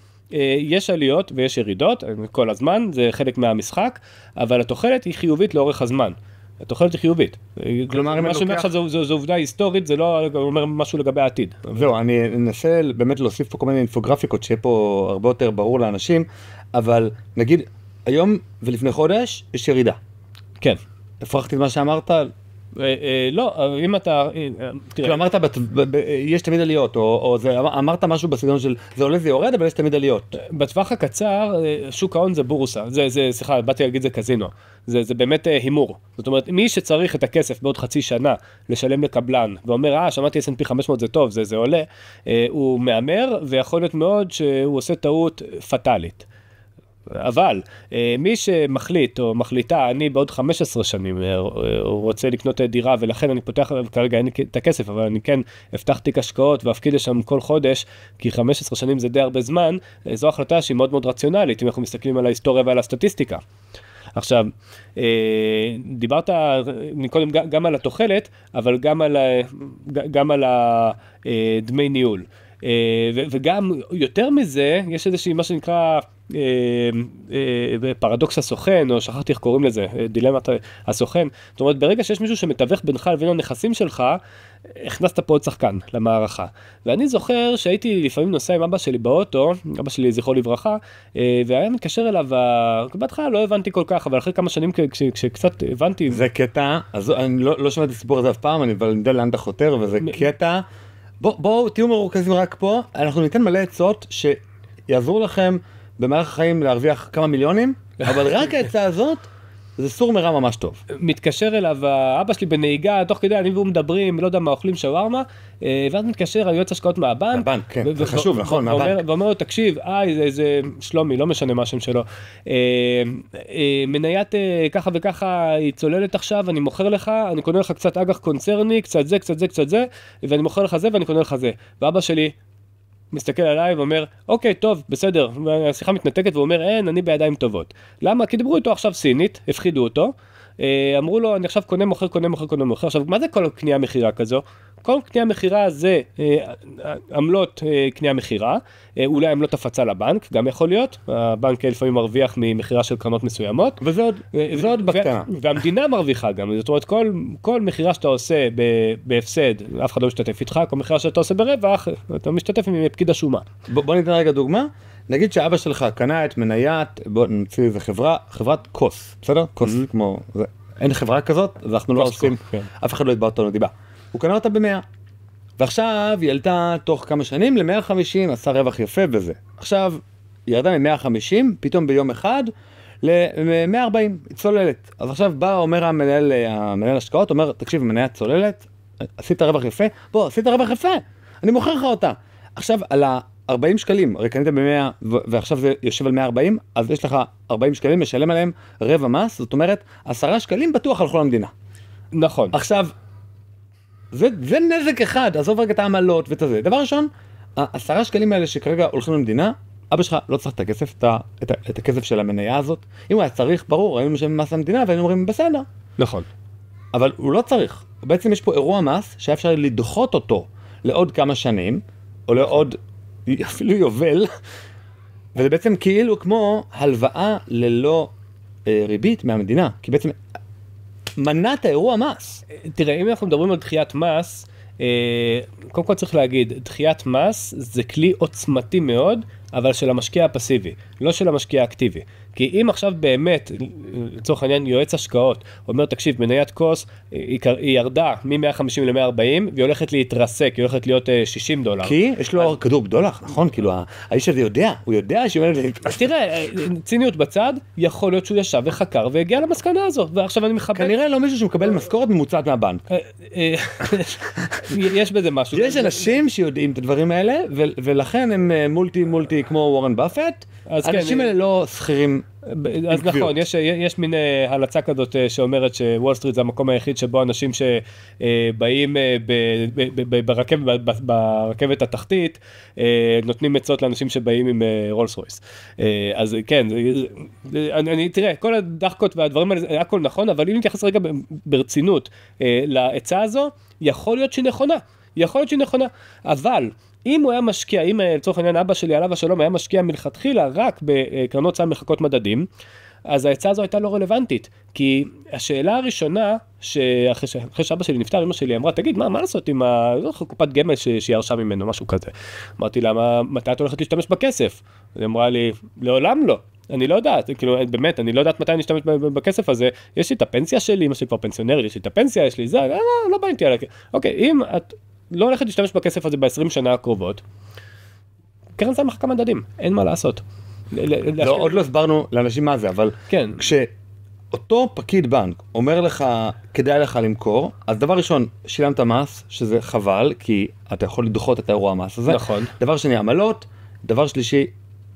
יש עליות ויש ירידות, כל הזמן, זה חלק מהמשחק, אבל התוחלת היא חיובית לאורך הזמן. התוחלת היא חיובית. כלומר, מה שאומר עכשיו זו עובדה היסטורית, זה לא אומר משהו לגבי העתיד. זהו, אני אנסה באמת להוסיף פה כל מיני אינפוגרפיקות, שיהיה פה הרבה יותר ברור לאנשים, אבל נגיד, היום ולפני חודש יש ירידה. כן. הפרחתי את מה שאמרת? לא, אם אתה... כאילו אמרת, יש תמיד עליות, או אמרת משהו בסגנון של זה עולה זה יורד, אבל יש תמיד עליות. בטווח הקצר, שוק ההון זה בורסה, סליחה, באתי להגיד זה קזינו, זה באמת הימור. זאת אומרת, מי שצריך את הכסף בעוד חצי שנה לשלם לקבלן, ואומר, שמעתי S&P 500 זה טוב, זה עולה, הוא מאמר, ויכול להיות מאוד שהוא עושה טעות פטאלית. אבל מי שמחליט או מחליטה, אני בעוד 15 שנים רוצה לקנות דירה, ולכן אני פותח, כרגע אין לי את הכסף, אבל אני כן אפתח תיק השקעות ואפקיד לשם כל חודש, כי 15 שנים זה די הרבה זמן, זו החלטה שהיא מאוד מאוד רציונלית, אם אנחנו מסתכלים על ההיסטוריה ועל הסטטיסטיקה. עכשיו, דיברת קודם גם על התוחלת, אבל גם על דמי ניהול. וגם יותר מזה, יש איזושהי מה שנקרא פרדוקס הסוכן, או שכחתי איך קוראים לזה, דילמת הסוכן. זאת אומרת, ברגע שיש מישהו שמתווך בינך לבין הנכסים שלך, הכנסת פה עוד שחקן למערכה. ואני זוכר שהייתי לפעמים נוסע עם אבא שלי באוטו, אבא שלי זכרו לברכה, והיה מתקשר אליו, בהתחלה לא הבנתי כל כך, אבל אחרי כמה שנים כשקצת הבנתי... זה קטע, אז אני לא שמעתי סיפור הזה אף פעם, אבל אני יודע לאן אתה חותר, וזה קטע. בואו תהיו מרוכזים רק פה, אנחנו ניתן מלא עצות שיעזרו לכם במהלך החיים להרוויח כמה מיליונים, אבל רק העצה הזאת, זה סור מרע ממש טוב. מתקשר אליו, אבא שלי בנהיגה, תוך כדי אני והוא מדברים, לא יודע מה, אוכלים שווארמה, ואז מתקשר היועץ השקעות מהבנק. מהבנק, כן, זה חשוב, נכון, מהבנק. ואומר לו, תקשיב, זה שלומי, לא משנה מה השם שלו, מניית ככה וככה היא צוללת עכשיו, אני מוכר לך, אני קונה לך קצת אג"ח קונצרני, קצת זה, קצת זה, קצת זה, ואני מוכר לך זה ואני קונה לך זה. ואבא שלי מסתכל עליי ואומר, אוקיי, טוב, בסדר, והשיחה מתנתקת ואומר, אין, אני בידיים טובות. למה? כי דיברו איתו עכשיו סינית, הפחידו אותו, אמרו לו, אני עכשיו קונה, מוכר, קונה, מוכר, קונה, מוכר. עכשיו, מה זה כל קנייה מחירה כזו? כל קנייה מחירה זה עמלות קנייה מחירה, אולי עמלות הפצה לבנק, גם יכול להיות, הבנק לפעמים מרוויח ממחירה של קרנות מסוימות. וזה עוד בקטנה. והמדינה מרוויחה גם, זאת אומרת, כל מחירה שאתה עושה בהפסד, אף אחד לא משתתף איתך, כל מחירה שאתה עושה ברווח, אתה משתתף עם פקיד השומה. בוא ניתן רגע דוגמה, נגיד שאבא שלך קנה את מניית, בוא נמציא איזה חברת קוס, בסדר? קוס כמו, אין חברה כזאת, אז אנחנו לא עושים, אף אחד לא יתבע אותו לדיבה. הוא קנה אותה ב100, ועכשיו היא עלתה תוך כמה שנים ל-150, עשה רווח יפה וזה. עכשיו היא ירדה מ-150, פתאום ביום אחד, ל-140, היא צוללת. אז עכשיו בא, אומר המנהל השקעות, אומר, תקשיב, מניה צוללת, עשית רווח יפה? בוא, עשית רווח יפה, אני מוכר לך אותה. עכשיו על ה-40 שקלים, הרי קנית ב-100 ועכשיו זה יושב על 140, אז יש לך 40 שקלים, משלם עליהם רבע מס, זאת אומרת, 10 שקלים בטוח על כל המדינה. נכון. עכשיו, זה נזק אחד, עזוב רגע את העמלות ואת זה. דבר ראשון, 10 שקלים האלה שכרגע הולכים למדינה, אבא שלך לא צריך את הכסף, את הכסף של המניה הזאת. אם הוא היה צריך, ברור, היינו משלמים מס למדינה והיינו אומרים, בסדר. נכון. אבל הוא לא צריך. בעצם יש פה אירוע מס שהיה אפשר לדחות אותו לעוד כמה שנים, או לעוד אפילו יובל, וזה בעצם כאילו כמו הלוואה ללא ריבית מהמדינה, כי בעצם מנעת אירוע מס. תראה, אם אנחנו מדברים על דחיית מס, קודם כל צריך להגיד, דחיית מס זה כלי עוצמתי מאוד, אבל של המשקיע הפסיבי, לא של המשקיע האקטיבי. כי אם עכשיו באמת, לצורך העניין, יועץ השקעות, אומר, תקשיב, מניית קוס, היא ירדה מ-150 ל-140, והיא הולכת להתרסק, היא הולכת להיות $60. כי יש לו כדור בדולח, נכון? כאילו, האיש הזה יודע, הוא יודע שהוא... אז תראה, ציניות בצד, יכול להיות שהוא ישב וחקר והגיע למסקנה הזאת, ועכשיו אני מחבר... כנראה לא מישהו שמקבל משכורת ממוצעת מהבנק. יש בזה משהו. יש אנשים שיודעים את הדברים האלה, ולכן הם מולטי כמו וורן באפט, האנשים האלה לא שכירים. אז נכון, יש מין הלצה כזאת שאומרת שוול סטריט זה המקום היחיד שבו אנשים שבאים ברכבת התחתית, נותנים עצות לאנשים שבאים עם רולס רויס. אז כן, תראה, כל הדחקות והדברים האלה, הכל נכון, אבל אם נתייחס רגע ברצינות לעצה הזו, יכול להיות שהיא נכונה, אבל אם הוא היה משקיע, אם לצורך העניין אבא שלי עליו השלום היה משקיע מלכתחילה רק בקרנות סל מחלקות מדדים, אז ההצעה הזו הייתה לא רלוונטית, כי השאלה הראשונה, אחרי שאבא שלי נפטר, אמא שלי אמרה, תגיד, מה לעשות עם קופת גמל שירשה ממנו, משהו כזה. אמרתי לה, מתי את הולכת להשתמש בכסף? היא אמרה לי, לעולם לא. אני לא יודעת, כאילו, באמת, אני לא יודעת מתי אני אשתמש בכסף הזה, יש לי את הפנסיה שלי, אמא שלי כבר פנסיונרית, יש לי את הפנסיה, יש לי זה, לא באינתי עליה. אוקיי, אם את לא הולכת להשתמש בכסף הזה ב-20 שנה הקרובות, קרן סל מחלקה מדדים, אין מה לעשות. לא, עוד לא הסברנו לאנשים מה זה, אבל כן. כשאותו פקיד בנק אומר לך, כדאי לך למכור, אז דבר ראשון, שילמת מס, שזה חבל, כי אתה יכול לדחות את האירוע המס הזה. נכון. דבר שני, עמלות. דבר שלישי,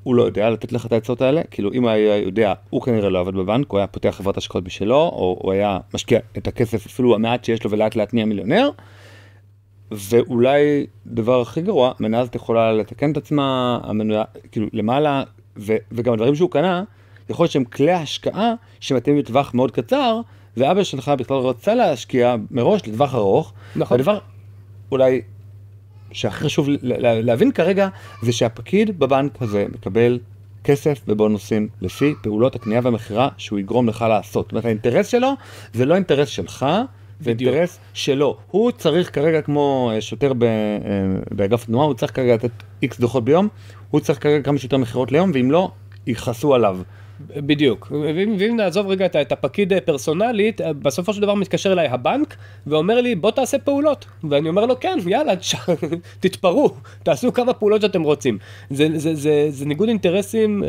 הוא לא יודע לתת לך את העצות האלה, כאילו אם הוא היה יודע, הוא כנראה לא עבד בבנק, הוא היה פותח חברת השקעות בשלו, או הוא היה משקיע את הכסף, אפילו המעט שיש לו ולאט לאט נהיה מיליונר, ואולי דבר הכי גרוע, מניה הזאת יכולה לתקן את עצמה, המניה, כאילו למעלה, וגם הדברים שהוא קנה, יכול להיות שהם כלי השקעה שמתאים לטווח מאוד קצר, ואבא שלך בכלל רצה להשקיע מראש לטווח ארוך. נכון. והדבר אולי שהכי חשוב להבין כרגע, זה שהפקיד בבנק הזה מקבל כסף בבונוסים לפי פעולות הקנייה והמחירה שהוא יגרום לך לעשות. זאת אומרת, האינטרס שלו זה לא אינטרס שלך, זה אינטרס שלו. הוא צריך כרגע, כמו שוטר באגף תנועה, הוא צריך כרגע לתת X דוחות ביום, הוא צריך כרגע כמה שיותר מחירות ליום, ואם לא, יכעסו עליו. בדיוק, ואם נעזוב רגע את הפקיד פרסונלית, בסופו של דבר מתקשר אליי הבנק ואומר לי בוא תעשה פעולות, ואני אומר לו כן, יאללה, תתפרו, תעשו כמה פעולות שאתם רוצים. זה ניגוד אינטרסים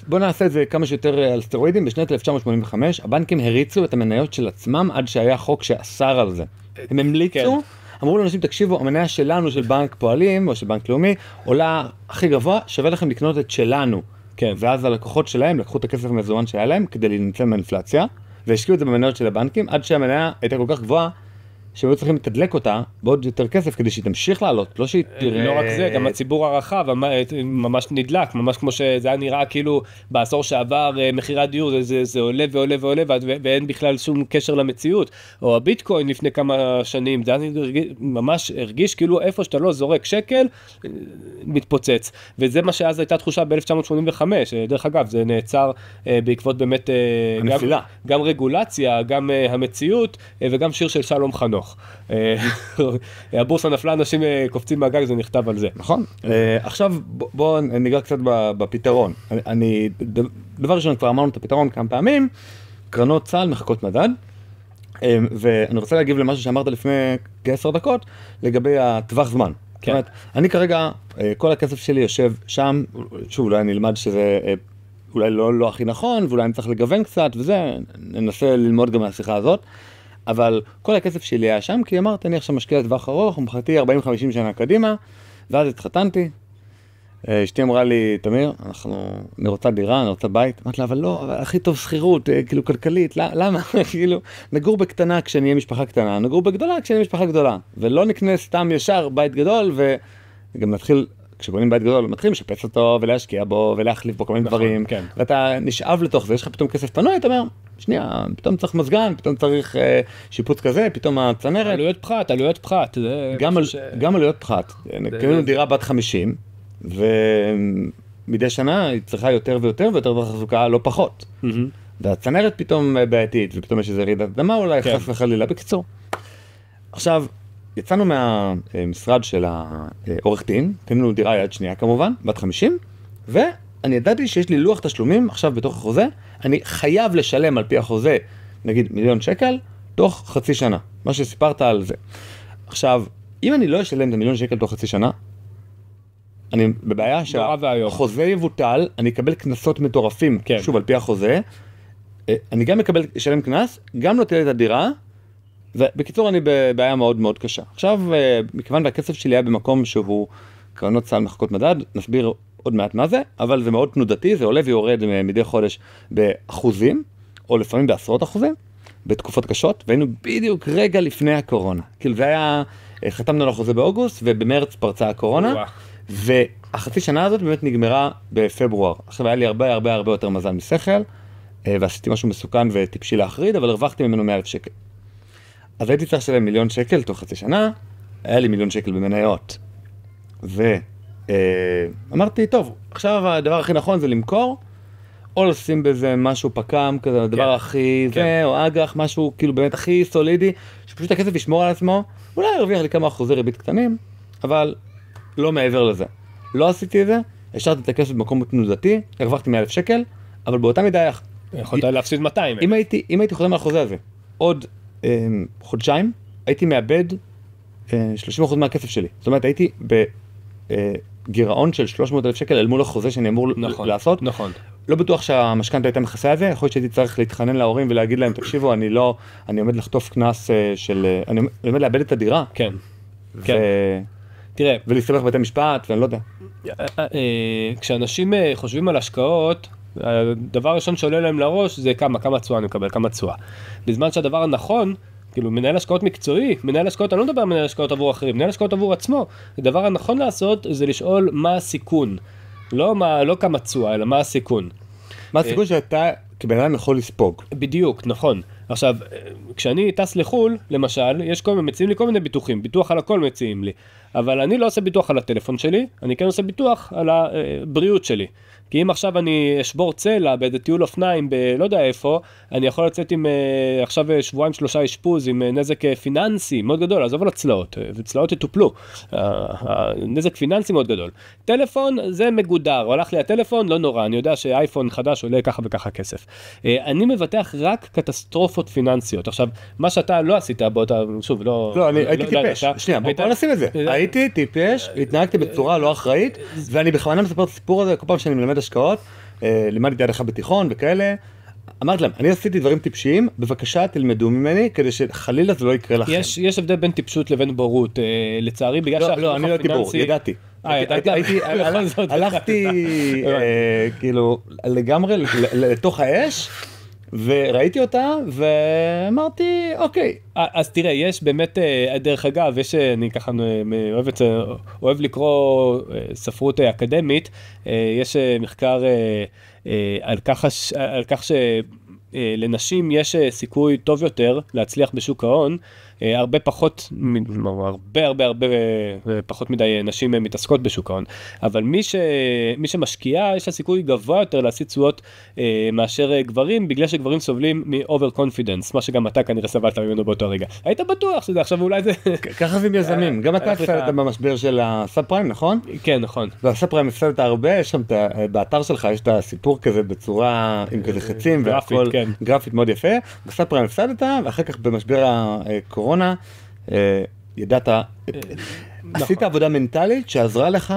בוא נעשה את זה כמה שיותר על סטרואידים. בשנת 1985 הבנקים הריצו את המניות של עצמם עד שהיה חוק שאסר על זה. הם המליצו, אמרו לאנשים, תקשיבו, המניה שלנו של בנק פועלים או של בנק לאומי עולה הכי גבוה, שווה לכם לקנות את שלנו. כן. ואז הלקוחות שלהם לקחו את הכסף המזומן שהיה להם כדי להינצל מהאינפלציה, והשקיעו את זה במניות של הבנקים, עד שהמניה הייתה כל כך גבוהה, שהיו צריכים לתדלק אותה בעוד יותר כסף כדי שהיא תמשיך לעלות, לא שהיא תראה... לא רק זה, גם הציבור הרחב ממש נדלק, ממש כמו שזה היה נראה כאילו בעשור שעבר מחירת דיור, זה עולה ועולה ועולה, ואין בכלל שום קשר למציאות. או הביטקוין לפני כמה שנים, זה ממש הרגיש כאילו איפה שאתה לא זורק שקל, מתפוצץ. וזה מה שאז הייתה תחושה ב-1985, דרך אגב, זה נעצר בעקבות באמת גם רגולציה, גם המציאות, וגם שיר של שלום חנוך. הבורסה נפלה, אנשים קופצים מהגג, זה נכתב על זה. נכון. עכשיו בואו ניגע קצת בפתרון. דבר ראשון, כבר אמרנו את הפתרון כמה פעמים, קרנות צה"ל מחכות מדד, ואני רוצה להגיב למשהו שאמרת לפני כ10 דקות, לגבי הטווח זמן. זאת אומרת, אני כרגע, כל הכסף שלי יושב שם, שוב, אולי אני אלמד שזה אולי לא הכי נכון, ואולי אני צריך לגוון קצת, וזה, ננסה ללמוד גם מהשיחה הזאת. אבל כל הכסף שלי היה שם, כי אמרתי, אני עכשיו משקיע לטווח ארוך, ומחרתי 40-50 שנה קדימה, ואז התחתנתי. אשתי אמרה לי, תמיר, אני רוצה דירה, אני רוצה בית. אמרתי לה, אבל לא, אבל הכי טוב שכירות, כאילו כלכלית, למה? כאילו, נגור בקטנה כשאני אהיה משפחה קטנה, נגור בגדולה כשאני אהיה משפחה גדולה. ולא נקנה סתם ישר בית גדול, וגם נתחיל, כשבונים בית גדול, מתחילים לשפץ אותו, ולהשקיע בו, ולהחליף בו כל מיני דברים. ואתה נשאב לתוך זה, יש לך פתאום כסף פנוי, אתה אומר, שנייה, פתאום צריך מזגן, פתאום צריך שיפוץ כזה, פתאום הצנרת. עלויות פחת. גם עלויות פחת. קנינו דירה בת 50, ומדי שנה היא צריכה יותר ויותר, ויותר תחזוקה לא פחות. והצנרת פתאום בעייתית, ופתאום יש איזה רעידת אדמה, אולי חס וחלילה. בקיצור. עכשיו, יצאנו מהמשרד של העורך דין, קנינו דירה יד שנייה כמובן, בת 50, ואני ידעתי שיש לי לוח תשלומים עכשיו בתוך החוזה, אני חייב לשלם על פי החוזה, נגיד 1,000,000 שקל, תוך חצי שנה, מה שסיפרת על זה. עכשיו, אם אני לא אשלם את 1,000,000 שקל תוך חצי שנה, אני בבעיה שהחוזה יבוטל, אני אקבל כנסות מטורפים, שוב על פי החוזה, אני גם אשלם כנס, גם לא תהיה את הדירה, ובקיצור אני בבעיה מאוד מאוד קשה. עכשיו, מכיוון והכסף שלי היה במקום שהוא קרנות צה"ל מחכות מדד, נסביר עוד מעט מה זה, אבל זה מאוד תנודתי, זה עולה ויורד מדי חודש באחוזים, או לפעמים בעשרות אחוזים, בתקופות קשות, והיינו בדיוק רגע לפני הקורונה. כאילו זה היה, חתמנו על החוזה באוגוסט, ובמרץ פרצה הקורונה, והחצי שנה הזאת באמת נגמרה בפברואר. עכשיו היה לי הרבה יותר מזל משכל, ועשיתי משהו מסוכן וטיפשי להחריד, אבל הרווחתי ממנו 100,000 שקל. אז הייתי צריך לשלם 1,000,000 שקל תוך חצי שנה, היה לי 1,000,000 שקל במניות. ואמרתי, טוב, עכשיו הדבר הכי נכון זה למכור, או לשים בזה משהו פקם, כזה, הדבר הכי זה, או אג"ח, משהו כאילו באמת הכי סולידי, שפשוט הכסף ישמור על עצמו, אולי ירוויח לי כמה אחוזי ריבית קטנים, אבל לא מעבר לזה. לא עשיתי את זה, השארתי את הכסף במקום תנודתי, הרווחתי 100,000 שקל, אבל באותה מידה יכולת להפסיד 200. אם הייתי חותם על החוזה הזה עוד חודשיים, הייתי מאבד 30% מהכסף שלי. זאת אומרת, הייתי בגירעון של 300,000 שקל אל מול החוזה שאני אמור לעשות. נכון. לא בטוח שהמשכנתא הייתה מכסה את זה, יכול להיות שהייתי צריך להתחנן להורים ולהגיד להם, תקשיבו, אני עומד לחטוף כנס אני עומד לאבד את הדירה. כן. תראה. ולהסתבך בבתי משפט, ואני לא יודע. כשאנשים חושבים על השקעות, הדבר הראשון שעולה להם לראש זה כמה תשואה אני מקבל, כמה תשואה. בזמן שהדבר הנכון, כאילו מנהל השקעות מקצועי, מנהל השקעות, אני לא מדבר על מנהל השקעות עבור אחרים, מנהל השקעות עבור עצמו. הדבר הנכון לעשות זה לשאול מה הסיכון. לא כמה תשואה, אלא מה הסיכון. מה הסיכון שאתה כבן אדם יכול לספוג. בדיוק, נכון. עכשיו, כשאני טס לחול, למשל, מציעים לי כל מיני ביטוחים, ביטוח על הכל מציעים לי, אבל אני לא עושה ביטוח על הטלפון שלי, אני כן עושה ביטוח על הבריאות שלי. כי אם עכשיו אני אשבור צלע באיזה טיול אופניים בלא יודע איפה, אני יכול לצאת עם עכשיו שבועיים 3 אשפוז עם נזק פיננסי מאוד גדול, עזוב על הצלעות, וצלעות יטופלו, נזק פיננסי מאוד גדול. טלפון זה מגודר, הלך לי הטלפון, לא נורא, אני יודע שאייפון חדש עולה ככה וככה כסף. אני מבטח רק קטסטרופות פיננסיות. עכשיו, מה שאתה לא עשית באותה, שוב, לא, אני הייתי טיפש. שנייה, בוא נשים את זה. הייתי טיפש, התנהגתי בצורה לא אחראית, ואני בכוונה מספר את הסיפור הזה כל פעם שאני מלמד השקעות, לימדתי עד אחד בתיכון וכאלה, אמרתי להם, אני עשיתי דברים טיפשיים, בבקשה תלמדו ממני, כדי שחלילה זה לא יקרה לכם. יש הבדל בין טיפשות לבין בורות, לצערי, בגלל שהחינוך לא, אני לא הייתי בור, ידעתי. הלכתי כאילו לגמרי לתוך האש, וראיתי אותה, ואמרתי, אוקיי. אז תראה, יש באמת, דרך אגב, אני ככה אוהב לקרוא ספרות אקדמית, יש מחקר על כך שלנשים יש סיכוי טוב יותר להצליח בשוק ההון, הרבה פחות מדי נשים מתעסקות בשוק ההון, אבל מי שמשקיע יש לה סיכוי גבוה יותר להשיג תשואות מאשר גברים, בגלל שגברים סובלים מ-over confidence, מה שגם אתה כנראה סבלת ממנו באותו רגע. היית בטוח שזה עכשיו אולי זה... ככה זה עם יזמים, גם אתה הפסדת במשבר של הסאב פריים, נכון? כן, נכון. והסאב פריים הפסדת הרבה, יש שם באתר שלך, יש את הסיפור כזה בצורה עם כזה חצים והכל גרפית מאוד יפה, בסאב פריים הפסדת, ואחר כך במשבר הקורונה, ידעת, עשית עבודה מנטלית שעזרה לך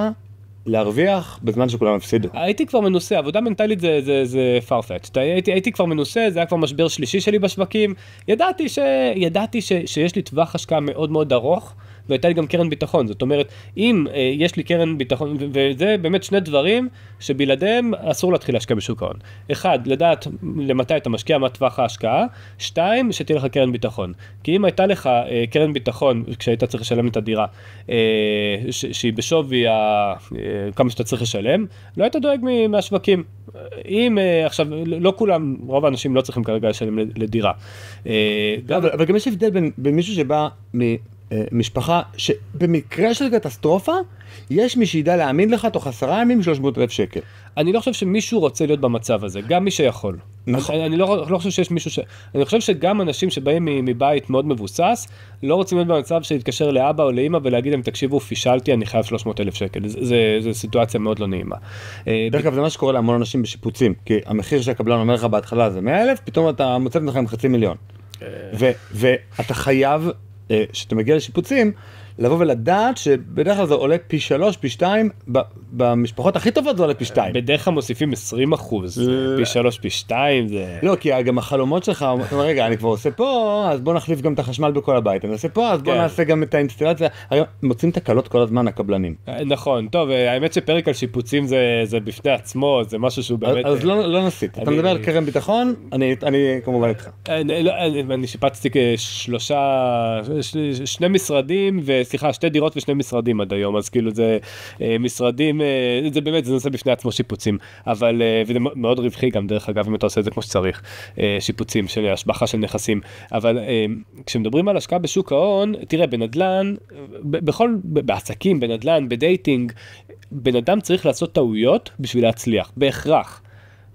להרוויח בזמן שכולם הפסידו. הייתי כבר מנוסה, עבודה מנטלית זה farfetched. הייתי כבר מנוסה, זה היה כבר משבר שלישי שלי בשווקים. ידעתי שיש לי טווח השקעה מאוד מאוד ארוך, והייתה לי גם קרן ביטחון. זאת אומרת, אם יש לי קרן ביטחון, וזה באמת שני דברים שבלעדיהם אסור להתחיל להשקיע בשוק ההון. אחד, לדעת למתי אתה משקיע, מה טווח ההשקעה. 2, שתהיה לך קרן ביטחון. כי אם הייתה לך קרן ביטחון, כשהיית צריך לשלם את הדירה, שהיא בשווי כמה שאתה צריך לשלם, לא היית דואג מהשווקים. אם עכשיו, לא כולם, רוב האנשים לא צריכים כרגע לשלם לדירה. אבל גם יש הבדל בין מישהו שבא משפחה שבמקרה של קטסטרופה, יש מי שידע להאמין לך תוך 10 ימים 300,000 שקל. אני לא חושב שמישהו רוצה להיות במצב הזה, גם מי שיכול. אני לא חושב שיש מישהו אני חושב שגם אנשים שבאים מבית מאוד מבוסס, לא רוצים להיות במצב שיתקשר לאבא או לאמא ולהגיד להם, תקשיבו, פישלתי, אני חייב 300,000 שקל. זו סיטואציה מאוד לא נעימה. דרך אגב, זה מה שקורה להמון אנשים בשיפוצים, כי המחיר שהקבלן אומר לך בהתחלה זה 100,000, פתאום אתה מוצא לך עם 500,000. ואתה חייב, שאתה מגיע לשיפוצים, לבוא ולדעת שבדרך כלל זה עולה פי 3, פי 2, במשפחות הכי טובות זה עולה פי 2. בדרך כלל מוסיפים 20%, פי 3, פי 2 זה... לא, כי גם החלומות שלך, רגע, אני כבר עושה פה, אז בוא נחליף גם את החשמל בכל הבית, אני עושה פה, אז בוא נעשה גם את האינסטלציה, מוצאים תקלות כל הזמן הקבלנים. נכון, טוב, האמת שפרק על שיפוצים זה בפני עצמו, זה משהו שהוא באמת... אז לא נסית, אתה מדבר על קרן ביטחון, אני כמובן איתך. אני שיפצתי שני משרדים, סליחה, 2 דירות ו2 משרדים עד היום, אז כאילו זה משרדים, זה באמת, זה נושא בפני עצמו שיפוצים, אבל, וזה מאוד רווחי גם דרך אגב, אם אתה עושה את זה כמו שצריך, שיפוצים של השבחה של נכסים, אבל כשמדברים על השקעה בשוק ההון, תראה, בנדלן, בעסקים, בנדלן, בדייטינג, בן אדם צריך לעשות טעויות בשביל להצליח, בהכרח.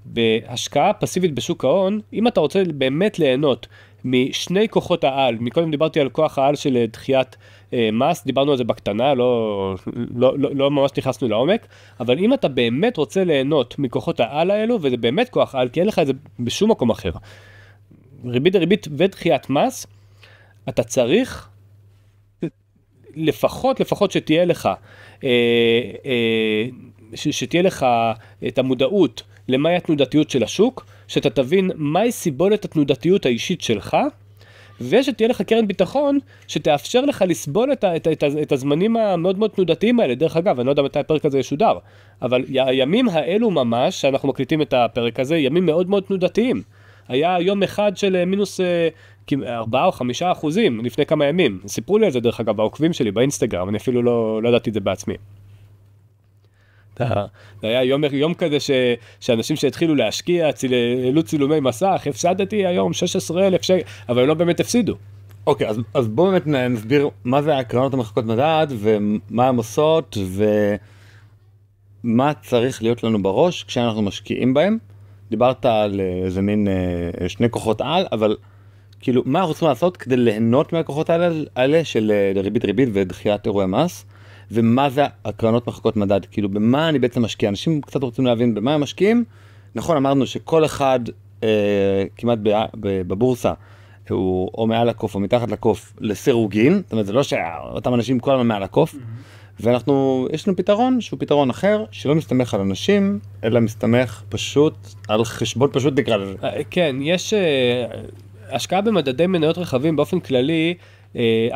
בהשקעה פסיבית בשוק ההון, אם אתה רוצה באמת ליהנות משני כוחות העל, מקודם דיברתי על כוח העל של דחיית מס, דיברנו על זה בקטנה, לא ממש נכנסנו לעומק, אבל אם אתה באמת רוצה ליהנות מכוחות העל האלו, וזה באמת כוח העל, כי אין לך את זה בשום מקום אחר, ריבית דריבית ודחיית מס, אתה צריך לפחות שתהיה לך את המודעות למהי התנודתיות של השוק, שאתה תבין מהי סיבולת התנודתיות האישית שלך, ושתהיה לך קרן ביטחון שתאפשר לך לסבול את הזמנים המאוד מאוד תנודתיים האלה. דרך אגב, אני לא יודע מתי הפרק הזה ישודר, אבל הימים האלו ממש, שאנחנו מקליטים את הפרק הזה, ימים מאוד מאוד תנודתיים. היה יום אחד של מינוס 4 או 5% לפני כמה ימים. סיפרו לי על זה דרך אגב, העוקבים שלי באינסטגרם, אני אפילו לא ידעתי את זה בעצמי. זה היה יום כזה שאנשים שהתחילו להשקיע, העלו צילומי מסך, הפסדתי היום 16,000 שקל, אבל הם לא באמת הפסידו. אוקיי, אז בואו באמת נסביר מה זה הקרנות המחלקות מדד, ומה הן עושות, ומה צריך להיות לנו בראש כשאנחנו משקיעים בהם. דיברת על איזה מין שני כוחות על, אבל כאילו, מה אנחנו צריכים לעשות כדי ליהנות מהכוחות האלה של ריבית ודחיית אירועי מס, ומה זה הקרנות מחלקות מדד, כאילו, במה אני בעצם משקיע? אנשים קצת רוצים להבין במה הם משקיעים. נכון, אמרנו שכל אחד כמעט בבורסה, הוא או מעל הקוף או מתחת לקוף לסירוגין, זאת אומרת, זה לא שאותם אנשים כל הזמן מעל הקוף, ואנחנו, יש לנו פתרון שהוא פתרון אחר, שלא מסתמך על אנשים, אלא מסתמך פשוט על חשבון פשוט נקרא לזה. כן, יש השקעה במדדי מניות רחבים באופן כללי,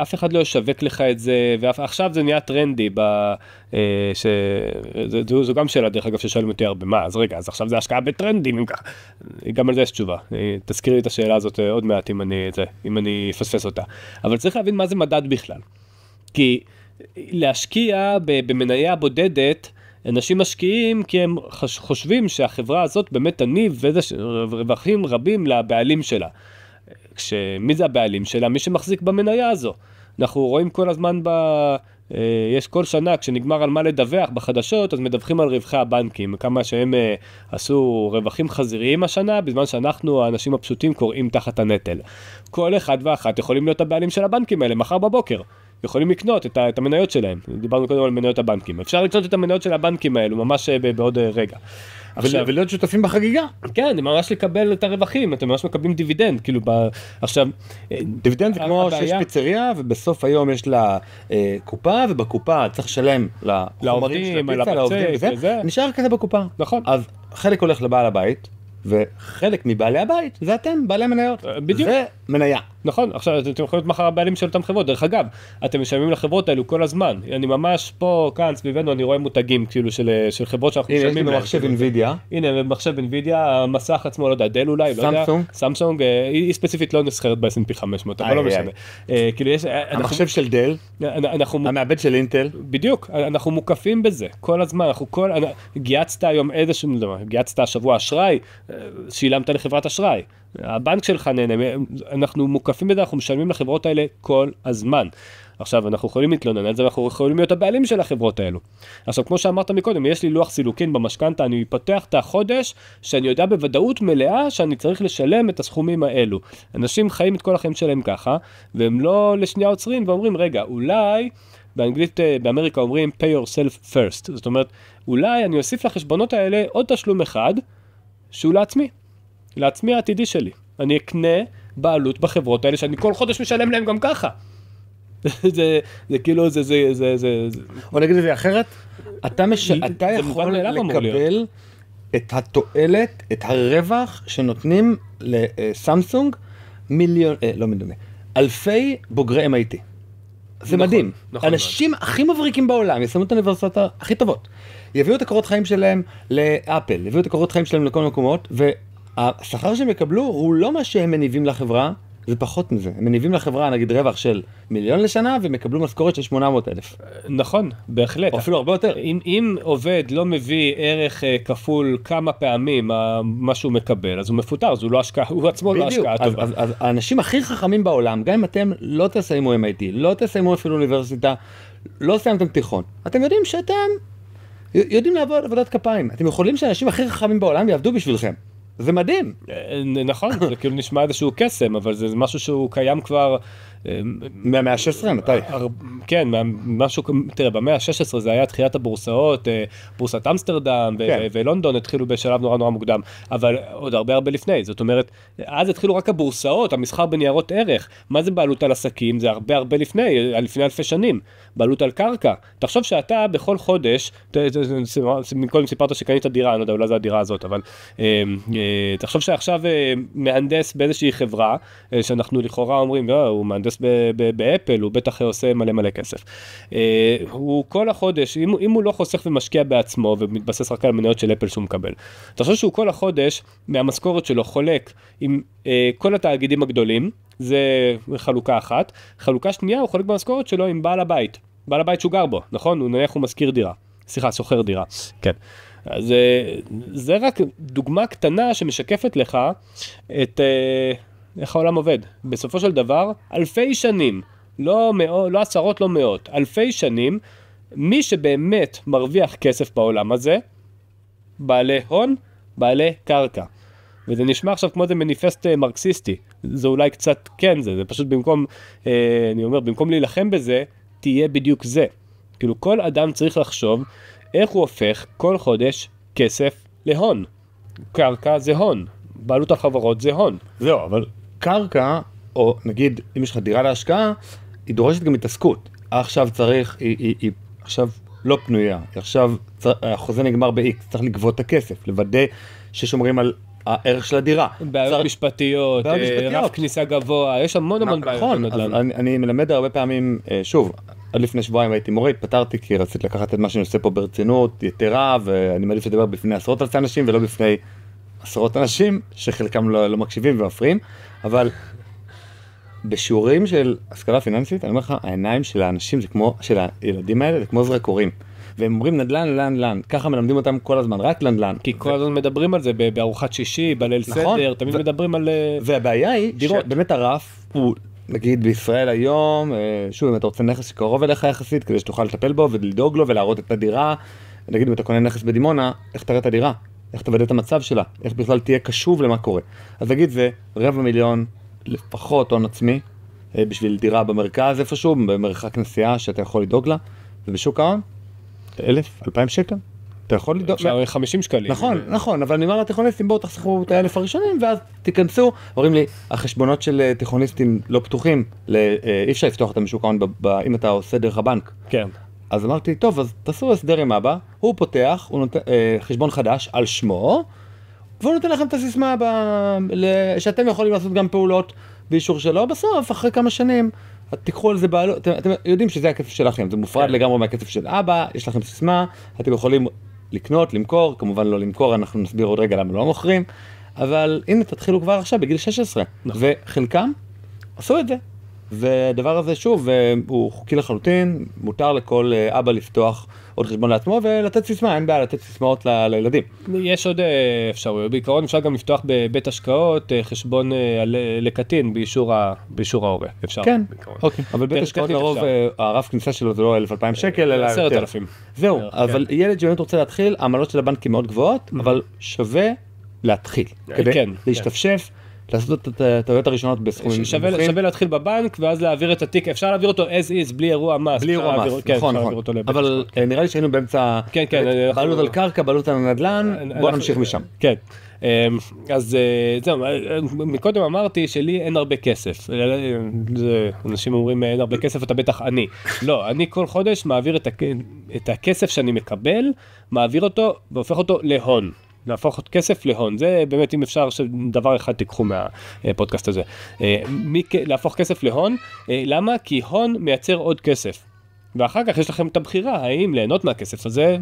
אף אחד לא ישווק לך את זה, ועכשיו זה נהיה טרנדי, זו גם שאלה דרך אגב ששואלים אותי הרבה, מה, אז רגע, אז עכשיו זה השקעה בטרנדים, גם על זה יש תשובה, תזכירי את השאלה הזאת עוד מעט אם אני אפספס אותה, אבל צריך להבין מה זה מדד בכלל, כי להשקיע במניה בודדת, אנשים משקיעים כי הם חושבים שהחברה הזאת באמת תניב רווחים רבים לבעלים שלה. מי זה הבעלים שלה? מי שמחזיק במניה הזו. אנחנו רואים כל הזמן יש כל שנה כשנגמר על מה לדווח בחדשות, אז מדווחים על רווחי הבנקים, כמה שהם עשו רווחים חזיריים השנה, בזמן שאנחנו, האנשים הפשוטים, קוראים תחת הנטל. כל אחד ואחת יכולים להיות הבעלים של הבנקים האלה, מחר בבוקר. יכולים לקנות את המניות שלהם. דיברנו קודם על מניות הבנקים. אפשר לקנות את המניות של הבנקים האלו, ממש בעוד רגע. ולהיות שותפים בחגיגה. כן, ממש לקבל את הרווחים, אתם ממש מקבלים דיבידנד, כאילו, עכשיו... דיבידנד זה כמו שיש פיצריה, ובסוף היום יש לה קופה, ובקופה צריך לשלם לעובדים, לעובדים, וזה, נשאר כזה בקופה. נכון. אז חלק הולך לבעל הבית, וחלק מבעלי הבית, זה אתם, בעלי מניות. בדיוק. זה מניה. נכון, עכשיו אתם יכולים להיות מחר הבעלים של אותם חברות, דרך אגב, אתם משלמים לחברות האלו כל הזמן, אני ממש פה, כאן, סביבנו, אני רואה מותגים כאילו של חברות שאנחנו משלמים. הנה, יש לי מחשב אינווידיה. הנה, מחשב אינווידיה, המסך עצמו, לא יודע, דל אולי, לא יודע. סמסונג, היא ספציפית לא נסחרת ב-S&P 500, אבל לא משנה. כאילו יש... המחשב של דל, המעבד של אינטל. בדיוק, אנחנו מוקפים בזה, כל הזמן, גייצת היום איזשהו, גייצת השבוע אשראי, שילמת לחברת אשראי. הבנק שלך נהנה, אנחנו מוקפים בזה, אנחנו משלמים לחברות האלה כל הזמן. עכשיו, אנחנו יכולים להתלונן על זה, ואנחנו יכולים להיות הבעלים של החברות האלו. עכשיו, כמו שאמרת מקודם, יש לי לוח סילוקין במשכנתא, אני פותח את החודש, שאני יודע בוודאות מלאה שאני צריך לשלם את הסכומים האלו. אנשים חיים את כל החיים שלהם ככה, והם לא לשנייה עוצרים ואומרים, רגע, אולי, באנגלית, באמריקה אומרים, pay yourself first. זאת אומרת, אולי אני אוסיף לחשבונות האלה עוד תשלום אחד, שהוא לעצמי העתידי שלי. אני אקנה בעלות בחברות האלה שאני כל חודש משלם להם גם ככה. זה כאילו, או נגיד את זה אחרת, אתה יכול לקבל את התועלת, את הרווח שנותנים לסמסונג אלפי בוגרי MIT. זה מדהים. אנשים הכי מבריקים בעולם, ישמו את האוניברסיטאות הכי טובות, יביאו את הקורות חיים שלהם לאפל, יביאו את הקורות חיים שלהם לכל מקומות, והשכר שהם יקבלו הוא לא מה שהם מניבים לחברה, זה פחות מזה. הם מניבים לחברה, נגיד, רווח של 1,000,000 לשנה, והם יקבלו משכורת של 800,000. נכון, בהחלט. או אפילו הרבה יותר. אם עובד לא מביא ערך כפול כמה פעמים מה שהוא מקבל, אז הוא מפוטר, אז הוא לא השקעה, הוא עצמו לא השקעה טובה. אז האנשים הכי חכמים בעולם, גם אם אתם לא תסיימו MIT, לא תסיימו אפילו אוניברסיטה, לא סיימתם תיכון, אתם יודעים שאתם יודעים לעבוד עבודת כפיים. אתם יכולים שהאנשים הכי חכמים בעולם יעבדו בשבילכם. זה מדהים. נכון, זה כאילו נשמע איזשהו קסם, אבל זה משהו שהוא קיים כבר... מהמאה ה-16, מתי? כן, משהו, תראה, במאה ה-16 זה היה תחיית הבורסאות, בורסת אמסטרדם ולונדון התחילו בשלב נורא נורא מוקדם, אבל עוד הרבה לפני, זאת אומרת, אז התחילו רק הבורסאות, המסחר בניירות ערך, מה זה בעלות על עסקים? זה הרבה לפני אלפי שנים, בעלות על קרקע. תחשוב שאתה בכל חודש, מקודם סיפרת שקנית דירה, אני לא יודע, אולי זה הדירה הזאת, אבל תחשוב שעכשיו מהנדס באיזושהי חברה, שאנחנו לכאורה אומרים, הוא מהנדס באפל, הוא בטח עושה מלא כסף. הוא כל החודש, אם הוא לא חוסך ומשקיע בעצמו, ומתבסס רק על המניות של אפל שהוא מקבל, תחשוב שהוא כל החודש, מהמשכורת שלו חולק עם כל התאגידים הגדולים, זה חלוקה אחת. חלוקה שנייה, הוא חולק במשכורת שלו עם בעל הבית. בעל הבית שהוא גר בו, נכון? הוא נניח הוא מזכיר דירה. סליחה, שוכר דירה, כן. אז זה רק דוגמה קטנה שמשקפת לך את איך העולם עובד. בסופו של דבר, אלפי שנים, לא עשרות, לא מאות, אלפי שנים, מי שבאמת מרוויח כסף בעולם הזה, בעלי הון, בעלי קרקע. וזה נשמע עכשיו כמו זה מניפסט מרקסיסטי. זה אולי קצת כן זה פשוט במקום, אני אומר, במקום להילחם בזה, תהיה בדיוק זה. כאילו כל אדם צריך לחשוב איך הוא הופך כל חודש כסף להון. קרקע זה הון, בעלות החברות זה הון. זהו, אבל קרקע, או נגיד אם יש לך דירה להשקעה, היא דורשת גם התעסקות. עכשיו צריך, היא עכשיו לא פנויה, עכשיו החוזה נגמר ב-X, צריך לגבות את הכסף, לוודא ששומרים על הערך של הדירה. בעיות משפטיות, רף כניסה גבוה, יש המון בעיות. נכון, אני מלמד הרבה פעמים, שוב, עד לפני שבועיים הייתי מורה, התפטרתי כי רציתי לקחת את מה שאני עושה פה ברצינות יתרה, ואני מעדיף לדבר בפני עשרות אלפי אנשים ולא בפני עשרות אנשים, שחלקם לא מקשיבים ומפריעים, אבל בשיעורים של השכלה פיננסית, אני אומר לך, העיניים של האנשים, של הילדים האלה, זה כמו זרקורים. והם אומרים נדל"ן, נדל"ן, ככה מלמדים אותם כל הזמן, רק נדל"ן. כי כל הזמן מדברים על זה, בארוחת שישי, בליל סדר, תמיד מדברים על והבעיה היא שבאמת הרף הוא, נגיד בישראל היום, שוב, אם אתה רוצה נכס שקרוב אליך יחסית, כדי שתוכל לטפל בו ולדאוג לו ולהראות את הדירה, נגיד אם אתה קונה נכס בדימונה, איך תראה את הדירה? איך תוודא את המצב שלה? איך בכלל תהיה קשוב למה קורה? אז נגיד זה 250,000 לפחות הון עצמי, בשביל דירה במרכז איפשהו, במרחק נסיעה שאתה יכול לדאוג לה, ובשוק ההון 1,000-2,000 שקל. אתה יכול לדאוג... אפשר 50 שקלים. נכון, אבל אני אומר לתיכוניסטים, בואו תחסכו את 1,000 הראשונים, ואז תיכנסו, אומרים לי, החשבונות של תיכוניסטים לא פתוחים, אי אפשר לפתוח אותם בשוק ההון, אם אתה עושה דרך הבנק. כן. אז אמרתי, טוב, אז תעשו הסדר עם אבא, הוא פותח, הוא נותן חשבון חדש על שמו, והוא נותן לכם את הסיסמה שאתם יכולים לעשות גם פעולות באישור שלו, בסוף, אחרי כמה שנים, תיקחו על זה בעלות, אתם יודעים שזה הכסף שלכם, זה מופרד לגמרי מהכסף של אבא, יש לכם סיסמה, אתם יכולים לקנות, למכור, כמובן לא למכור, אנחנו נסביר עוד רגע למה לא מוכרים, אבל הנה תתחילו כבר עכשיו בגיל 16, וחלקם עשו את זה, ודבר הזה שוב, הוא חוקי לחלוטין, מותר לכל אבא לפתוח עוד חשבון לעצמו ולתת סיסמה, אין בעיה לתת סיסמאות לילדים. יש עוד אפשרויות, בעיקרון אפשר גם לפתוח בבית השקעות חשבון לקטין באישור ההורה, אפשר. כן, אוקיי, אבל בית השקעות לרוב הרף כניסה שלו זה לא 1,000-2,000 שקל, אלא 10,000. זהו, אבל ילד שבאמת רוצה להתחיל, העמלות של הבנקים מאוד גבוהות, אבל שווה להתחיל, כדי להשתפשף, לעשות את הטעויות הראשונות בסכומים נמוכים. שווה להתחיל בבנק, ואז להעביר את התיק, אפשר להעביר אותו as is, בלי אירוע מס. בלי אירוע מס, נכון. אבל נראה לי שהיינו באמצע בעלות על קרקע, בעלות על נדל"ן, בוא נמשיך משם. כן. אז זהו, מקודם אמרתי שלי אין הרבה כסף. אנשים אומרים אין הרבה כסף, אתה בטח עני. לא, אני כל חודש מעביר את הכסף שאני מקבל, מעביר אותו והופך אותו להון. להפוך את כסף להון, זה באמת אם אפשר שדבר אחד תיקחו מהפודקאסט הזה. להפוך כסף להון, למה? כי הון מייצר עוד כסף. ואחר כך יש לכם את הבחירה, האם ליהנות מהכסף הזה,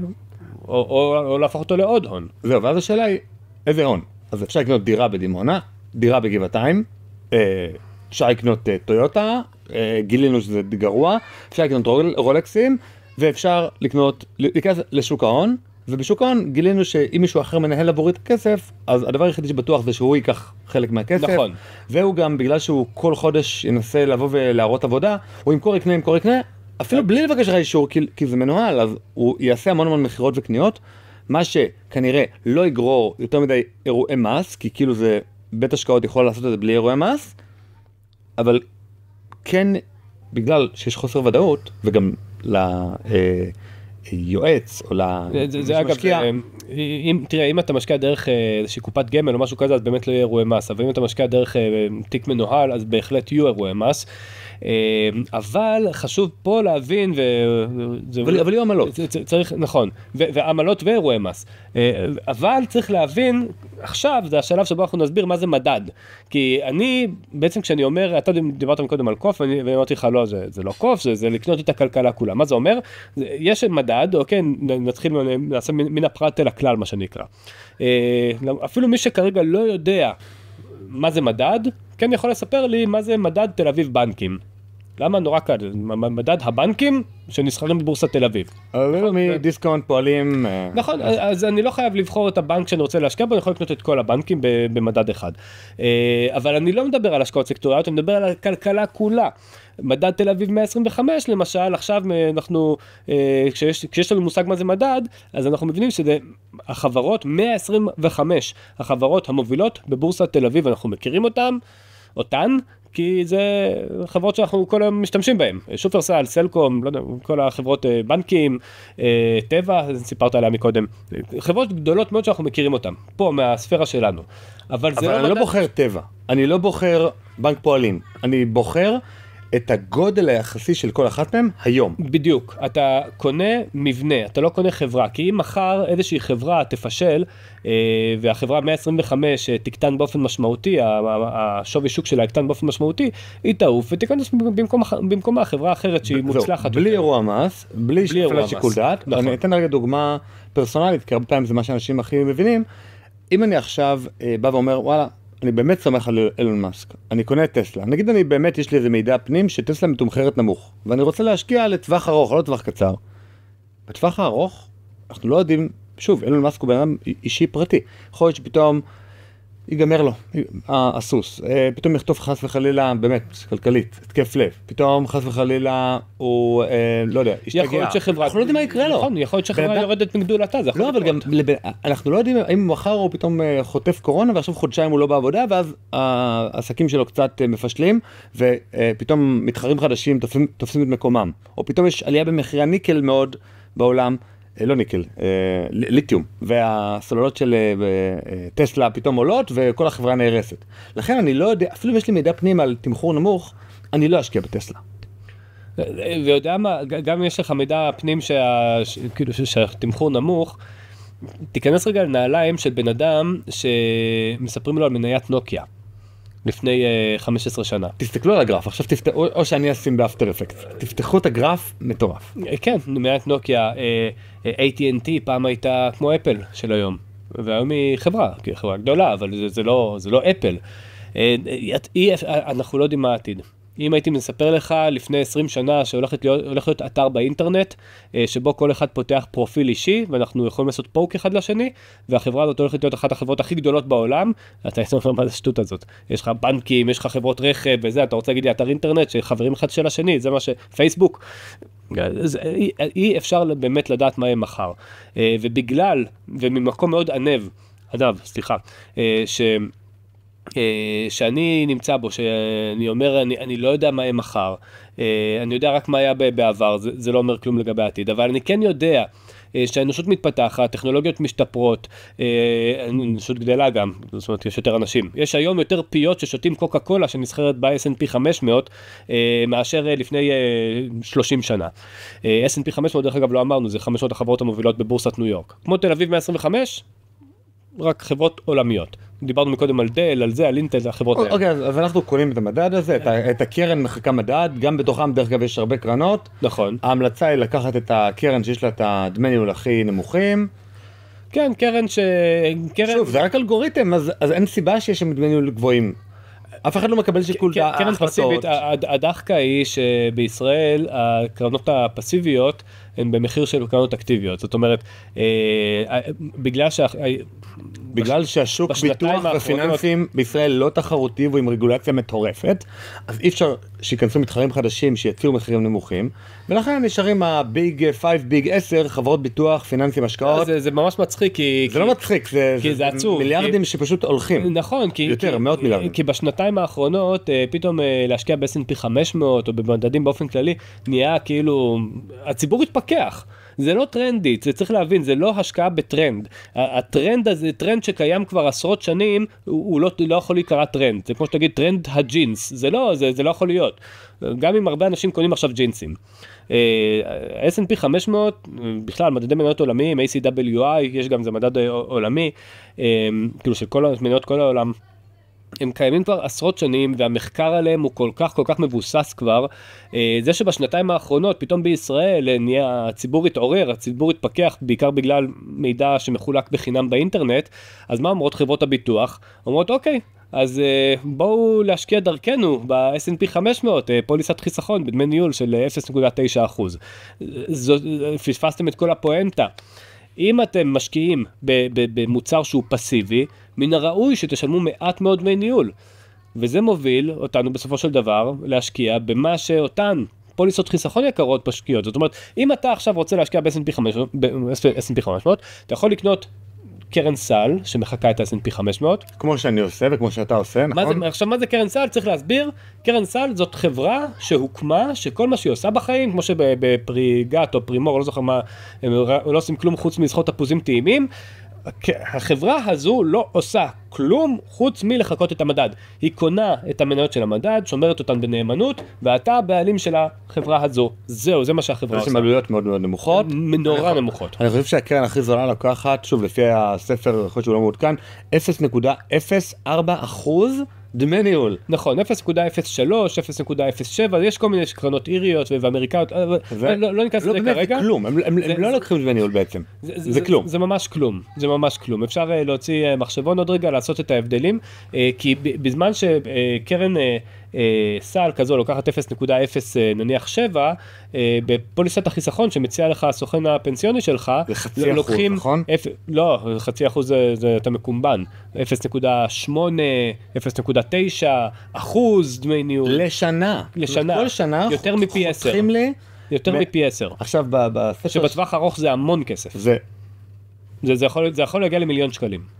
או להפוך אותו לעוד הון. זהו, ואז השאלה היא, איזה הון? אז אפשר לקנות דירה בדימונה, דירה בגבעתיים, אפשר לקנות טויוטה, גילינו שזה גרוע, אפשר לקנות רולקסים, ואפשר להיכנס לשוק ההון, ובשוק ההון גילינו שאם מישהו אחר מנהל עבורי את הכסף, אז הדבר היחידי שבטוח זה שהוא ייקח חלק מהכסף. נכון. והוא גם, בגלל שהוא כל חודש ינסה לבוא ולהראות עבודה, הוא ימכור יקנה, אפילו בלי לבקש לך אישור, כי זה מנוהל, אז הוא יעשה המון מכירות וקניות, מה שכנראה לא יגרור יותר מדי אירועי מס, כי כאילו זה, בית השקעות יכול לעשות את זה בלי אירועי מס, אבל כן, בגלל שיש חוסר ודאות, וגם יועץ או למשקיע. תראה, אם אתה משקיע דרך איזושהי קופת גמל או משהו כזה, אז באמת לא יהיה אירועי מס, אבל אם אתה משקיע דרך תיק מנוהל, אז בהחלט יהיו אירועי מס. אבל חשוב פה להבין, אבל יהיו עמלות. צריך, נכון, ועמלות ואירועי מס. אבל צריך להבין, עכשיו זה השלב שבו אנחנו נסביר מה זה מדד. כי אני, בעצם כשאני אומר, אתה דיברת מקודם על קוף, ואני אמרתי לך, לא, זה לא קוף, זה לקנות את הכלכלה כולה. מה זה אומר? יש מדד, אוקיי, נתחיל, נעשה מן הפרט אל הכלל, מה שנקרא. אפילו מי שכרגע לא יודע מה זה מדד, כן יכול לספר לי מה זה מדד תל אביב בנקים. למה? נורא קל, מדד הבנקים שנסחרים בבורסת תל אביב. מדיסקאונט פועלים... נכון, אז אני לא חייב לבחור את הבנק שאני רוצה להשקיע בו, אני יכול לקנות את כל הבנקים במדד אחד. אבל אני לא מדבר על השקעות סקטוריאליות, אני מדבר על הכלכלה כולה. מדד תל אביב 125 למשל, עכשיו אנחנו, כשיש לנו מושג מה זה מדד, אז אנחנו מבינים שזה החברות 125, החברות המובילות בבורסת תל אביב, אנחנו מכירים אותן, כי זה חברות שאנחנו כל היום משתמשים בהן. שופרסל, סלקום, לא יודע, כל החברות בנקים, טבע, סיפרת עליה מקודם. חברות גדולות מאוד שאנחנו מכירים אותן, פה מהספירה שלנו. אבל אני לא בוחר טבע, אני לא בוחר בנק פועלים, אני בוחר את הגודל היחסי של כל אחת מהם היום. בדיוק, אתה קונה מבנה, אתה לא קונה חברה, כי אם מחר איזושהי חברה תפשל, והחברה 125 תקטן באופן משמעותי, השווי שוק שלה יקטן באופן משמעותי, היא תעוף ותיכנס במקומה החברה האחרת שהיא מוצלחת. בלי אירוע מס, בלי שפלת שיקול דעת. אני אתן רגע דוגמה פרסונלית, כי הרבה פעמים זה מה שאנשים הכי מבינים. אם אני עכשיו בא ואומר, וואלה, אני באמת סומך על אילון מאסק, אני קונה את טסלה, נגיד אני באמת יש לי איזה מידע פנים שטסלה מתומחרת נמוך, ואני רוצה להשקיע לטווח ארוך, לא לטווח קצר. בטווח הארוך, אנחנו לא יודעים, שוב, אילון מאסק הוא בן אדם אישי פרטי, יכול להיות שפתאום ייגמר לו, הסוס, פתאום יכתוב חס וחלילה, באמת, כלכלית, התקף לב, פתאום חס וחלילה הוא, לא יודע, יכול להיות שחברה, אנחנו לא יודעים מה יקרה לו. נכון, יכול להיות שחברה יורדת מגדולתה, זה יכול לא, אבל גם, אנחנו לא יודעים אם מחר הוא פתאום חוטף קורונה, ועכשיו חודשיים הוא לא בעבודה, ואז העסקים שלו קצת מפשלים, ופתאום מתחרים חדשים תופסים את מקומם. או פתאום יש עלייה במחירי הניקל מאוד בעולם, לא ניקל, ליתיום, והסוללות של טסלה פתאום עולות, וכל החברה נהרסת. לכן אני לא יודע, אפילו אם יש לי מידע פנים על תמחור נמוך, אני לא אשקיע בטסלה. ויודע מה, גם אם יש לך מידע פנים שהתמחור נמוך, תיכנס רגע לנעליים של בן אדם שמספרים לו על מניית נוקיה. לפני 15 שנה. תסתכלו על הגרף, עכשיו תפתחו, או שאני אשים באפטר אפקט, תפתחו את הגרף, מטורף. כן, מניית נוקיה, AT&T פעם הייתה כמו אפל של היום, והיום היא חברה גדולה, אבל זה לא אפל. אנחנו לא יודעים מה העתיד. אם הייתי מספר לך לפני 20 שנה שהולך להיות אתר באינטרנט, שבו כל אחד פותח פרופיל אישי, ואנחנו יכולים לעשות פוק אחד לשני, והחברה הזאת הולכת להיות אחת החברות הכי גדולות בעולם, אתה אומר מה זה השטות הזאת. יש לך בנקים, יש לך חברות רכב וזה, אתה רוצה להגיד לי אתר אינטרנט שחברים אחד של השני, זה מה פייסבוק. אי אפשר באמת לדעת מה יהיה מחר. ובגלל, וממקום מאוד שאני נמצא בו, שאני אומר, אני לא יודע מה יהיה מחר, אני יודע רק מה היה בעבר, זה לא אומר כלום לגבי העתיד, אבל אני כן יודע שהאנושות מתפתחת, טכנולוגיות משתפרות, האנושות גדלה גם, זאת אומרת, יש יותר אנשים. יש היום יותר פיות ששותים קוקה קולה שנסחרת ב-S&P 500, מאשר לפני 30 שנה. S&P 500, דרך אגב, לא אמרנו, זה 500 החברות המובילות בבורסת ניו יורק. כמו תל אביב 125, רק חברות עולמיות. דיברנו מקודם על דל, על זה, על אינטל, על החברות האלה. אוקיי, אז אנחנו קונים את המדד הזה, את הקרן מחכה מדד, גם בתוכם דרך אגב יש הרבה קרנות. נכון. ההמלצה היא לקחת את הקרן שיש לה את הדמי ניהול הכי נמוכים. כן, קרן שוב, זה רק אלגוריתם, אז אין סיבה שיש שם דמי ניהול גבוהים. אף אחד לא מקבל שיקול דעת. קרן פסיבית, הדחקה היא שבישראל הקרנות הפסיביות הן במחיר של קרנות אקטיביות. זאת אומרת, בגלל שהשוק ביטוח ופיננסים בישראל לא תחרותי ועם רגולציה מטורפת, אז אי אפשר שיכנסו מתחרים חדשים שיציעו מחירים נמוכים, ולכן נשארים הביג 5, ביג 10, חברות ביטוח, פיננסים, השקעות. זה ממש מצחיק, זה לא מצחיק, זה עצוב. מיליארדים שפשוט הולכים. נכון, יותר, מאות מיליארדים. כי בשנתיים האחרונות, פתאום להשקיע ב-S&P 500 או במדדים באופן כללי, נהיה כאילו, הציבור התפקח. זה לא טרנדית, זה צריך להבין, זה לא השקעה בטרנד. הטרנד הזה, טרנד שקיים כבר עשרות שנים, הוא לא יכול להיקרא טרנד. זה כמו שתגיד, טרנד הג'ינס. זה לא יכול להיות. גם אם הרבה אנשים קונים עכשיו ג'ינסים. S&P 500, בכלל, מדדי מניות עולמיים, ACWI, יש גם זה מדד עולמי, כאילו של כל המניות כל העולם, הם קיימים כבר עשרות שנים, והמחקר עליהם הוא כל כך מבוסס כבר. זה שבשנתיים האחרונות, פתאום בישראל, הציבור התעורר, הציבור התפקח, בעיקר בגלל מידע שמחולק בחינם באינטרנט, אז מה אומרות חברות הביטוח? אומרות, אוקיי, אז בואו להשקיע דרכנו ב-S&P 500, פוליסת חיסכון בדמי ניהול של 0.9%. פספסתם את כל הפואנטה. אם אתם משקיעים במוצר שהוא פסיבי, מן הראוי שתשלמו מעט מאוד דמי ניהול. וזה מוביל אותנו בסופו של דבר להשקיע במה שאותן פוליסות חיסכון יקרות משקיעות. זאת אומרת, אם אתה עכשיו רוצה להשקיע ב-S&P 500, אתה יכול לקנות קרן סל שמחקה את ה-S&P 500. כמו שאני עושה וכמו שאתה עושה, נכון? עכשיו, מה זה קרן סל? צריך להסביר. קרן סל זאת חברה שהוקמה, שכל מה שהיא עושה בחיים, כמו שבפריגת או פרימור, לא זוכר מה, הם לא עושים כלום חוץ מלסחוט תפוזים טעימים. החברה הזו לא עושה כלום חוץ מלחקות את המדד. היא קונה את המניות של המדד, שומרת אותן בנאמנות, ואתה הבעלים של החברה הזו. זהו, זה מה שהחברה עושה. יש עלויות מאוד מאוד נמוכות. נורא נמוכות. אני חושב שהקרן הכי זולה לקחת, שוב, לפי הספר, יכול להיות שהוא לא מעודכן, 0.04% דמי ניהול. נכון, 0.03, 0.07, יש כל מיני קרנות איריות ואמריקאיות, לא ניכנס לזה כרגע. זה כלום, הם לא לוקחים דמי ניהול בעצם. זה כלום. זה ממש כלום, זה ממש כלום. אפשר להוציא מחשבון עוד רגע, לעשות את ההבדלים, כי בזמן שקרן סל כזו לוקחת 0.0 נניח 7, בפוליסת החיסכון שמציע לך הסוכן הפנסיוני שלך, זה 0.5%, נכון? לא, 0.5% זה אתה מקומבן, 0.8, 0.9% דמי ניהול. לשנה. כל שנה, יותר מפי 10. חותכים לי. יותר מפי 10. עכשיו, שבטווח ארוך זה המון כסף. זה יכול להגיע למיליון שקלים.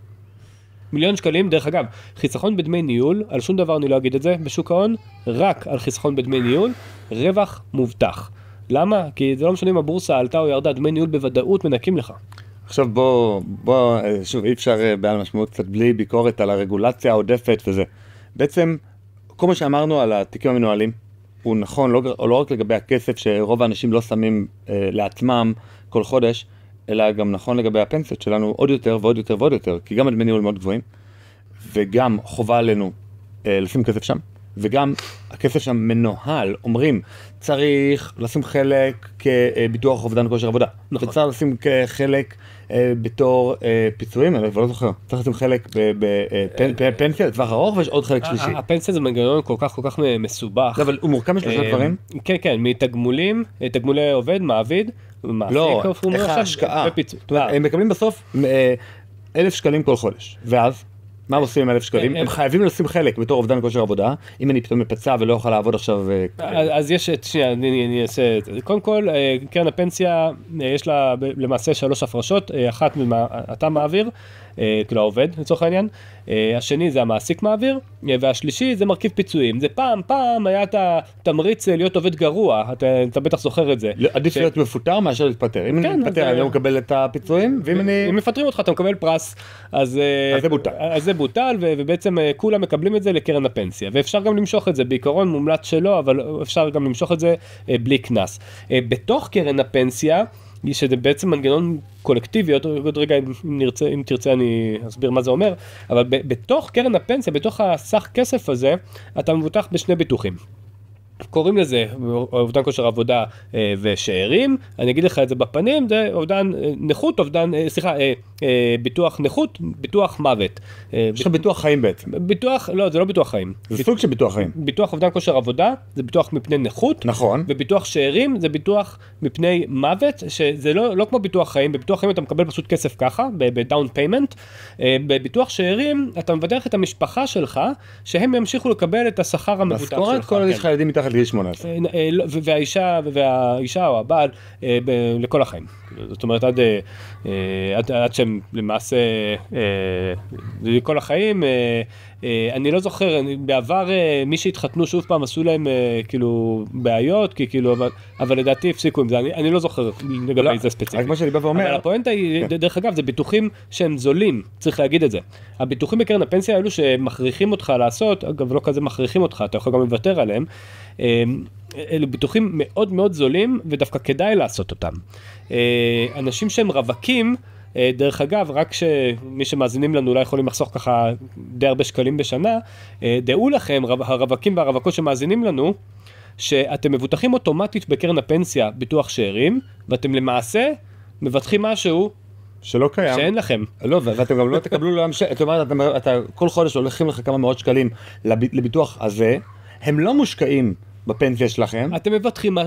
מיליון שקלים, דרך אגב, חיסכון בדמי ניהול, על שום דבר אני לא אגיד את זה, בשוק ההון, רק על חיסכון בדמי ניהול, רווח מובטח. למה? כי זה לא משנה אם הבורסה עלתה או ירדה, דמי ניהול בוודאות מנקים לך. עכשיו בוא, שוב, אי אפשר בעל משמעות קצת בלי ביקורת על הרגולציה העודפת וזה. בעצם, כל מה שאמרנו על התיקים המנוהלים, הוא נכון, לא רק לגבי הכסף שרוב האנשים לא שמים לעצמם כל חודש, אלא גם נכון לגבי הפנסיות שלנו עוד יותר ועוד יותר ועוד יותר, כי גם הדמי ניהול מאוד גבוהים, וגם חובה עלינו לשים כסף שם, וגם הכסף שם מנוהל, אומרים, צריך לשים חלק כביטוח אובדן כושר עבודה, נכון. וצריך לשים חלק בתור פיצויים, אני לא זוכר, צריך לשים חלק בפנסיה לטווח ארוך, ויש עוד חלק שלישי. הפנסיה זה מנגנון כל כך מסובך. אבל הוא מורכב משלושה דברים? כן, מתגמולים, תגמולי עובד, מעביד, לא, איך ההשקעה. הם מקבלים בסוף 1,000 שקלים כל חודש, ואז? מה עושים עם 1,000 שקלים? הם חייבים לשים חלק בתור אובדן כושר עבודה, אם אני פתאום מפצע ולא אוכל לעבוד עכשיו. אז יש, שנייה, אני אעשה, קודם כל, קרן הפנסיה, יש לה למעשה 3 הפרשות, אחת אתה מעביר, כאילו העובד לצורך העניין, השני זה המעסיק מעביר, והשלישי זה מרכיב פיצויים. זה פעם היה את התמריץ להיות עובד גרוע, אתה בטח זוכר את זה. עדיף להיות מפוטר מאשר להתפטר. אם אני מתפטר אני לא מקבל את הפיצויים, אם מפטרים אותך אתה מקבל פרס, אז זה בוטל, ובעצם כולם מקבלים את זה לקרן הפנסיה, ואפשר גם למשוך את זה, בעיקרון מומלץ שלא, אבל אפשר גם למשוך את זה בלי כנס. בתוך קרן הפנסיה, שזה בעצם מנגנון קולקטיבי, עוד רגע אם תרצה אני אסביר מה זה אומר, אבל בתוך קרן הפנסיה, בתוך הסך כסף הזה, אתה מבוטח בשני ביטוחים. קוראים לזה אובדן כושר עבודה ושאירים, אני אגיד לך את זה בפנים, זה אובדן נכות, ביטוח נכות, ביטוח מוות. יש לך ביטוח חיים בעצם. לא, זה לא ביטוח חיים. זה סוג של ביטוח חיים. ביטוח אובדן כושר עבודה, זה ביטוח מפני נכות. נכון. וביטוח שאירים, זה ביטוח מפני מוות, שזה לא כמו ביטוח חיים, בביטוח חיים אתה מקבל פשוט כסף ככה, בדאון פיימנט. בביטוח שאירים, אתה מבטח את המשפחה שלך, שהם ימשיכו לקבל את השכר המבוטח שלך. משכורת, כל יש לך ילדים מתחת לגיל 18. והאישה או הבעל לכל החיים. זאת אומרת, עד שהם למעשה לכל החיים, אני לא זוכר, בעבר מי שהתחתנו שוב פעם עשו להם כאילו בעיות, אבל לדעתי הפסיקו עם זה, אני לא זוכר לגבי זה ספציפי. רק מה שאני בא ואומר. אבל הפואנטה היא, דרך אגב, זה ביטוחים שהם זולים, צריך להגיד את זה. הביטוחים בקרן הפנסיה האלו שמכריחים אותך לעשות, אגב לא כזה מכריחים אותך, אתה יכול גם לוותר עליהם, אלו ביטוחים מאוד מאוד זולים, ודווקא כדאי לעשות אותם. אנשים שהם רווקים, דרך אגב, רק שמי שמאזינים לנו אולי יכולים לחסוך ככה די הרבה שקלים בשנה, דעו לכם, הרווקים והרווקות שמאזינים לנו, שאתם מבוטחים אוטומטית בקרן הפנסיה ביטוח שאירים, ואתם למעשה מבטחים משהו שלא קיים. שאין לכם. לא, ואתם גם לא תקבלו להמשך, זאת אומרת, אתה כל חודש הולכים לך כמה מאות שקלים לביטוח הזה, הם לא מושקעים בפנסיה שלכם. אתם מבטחים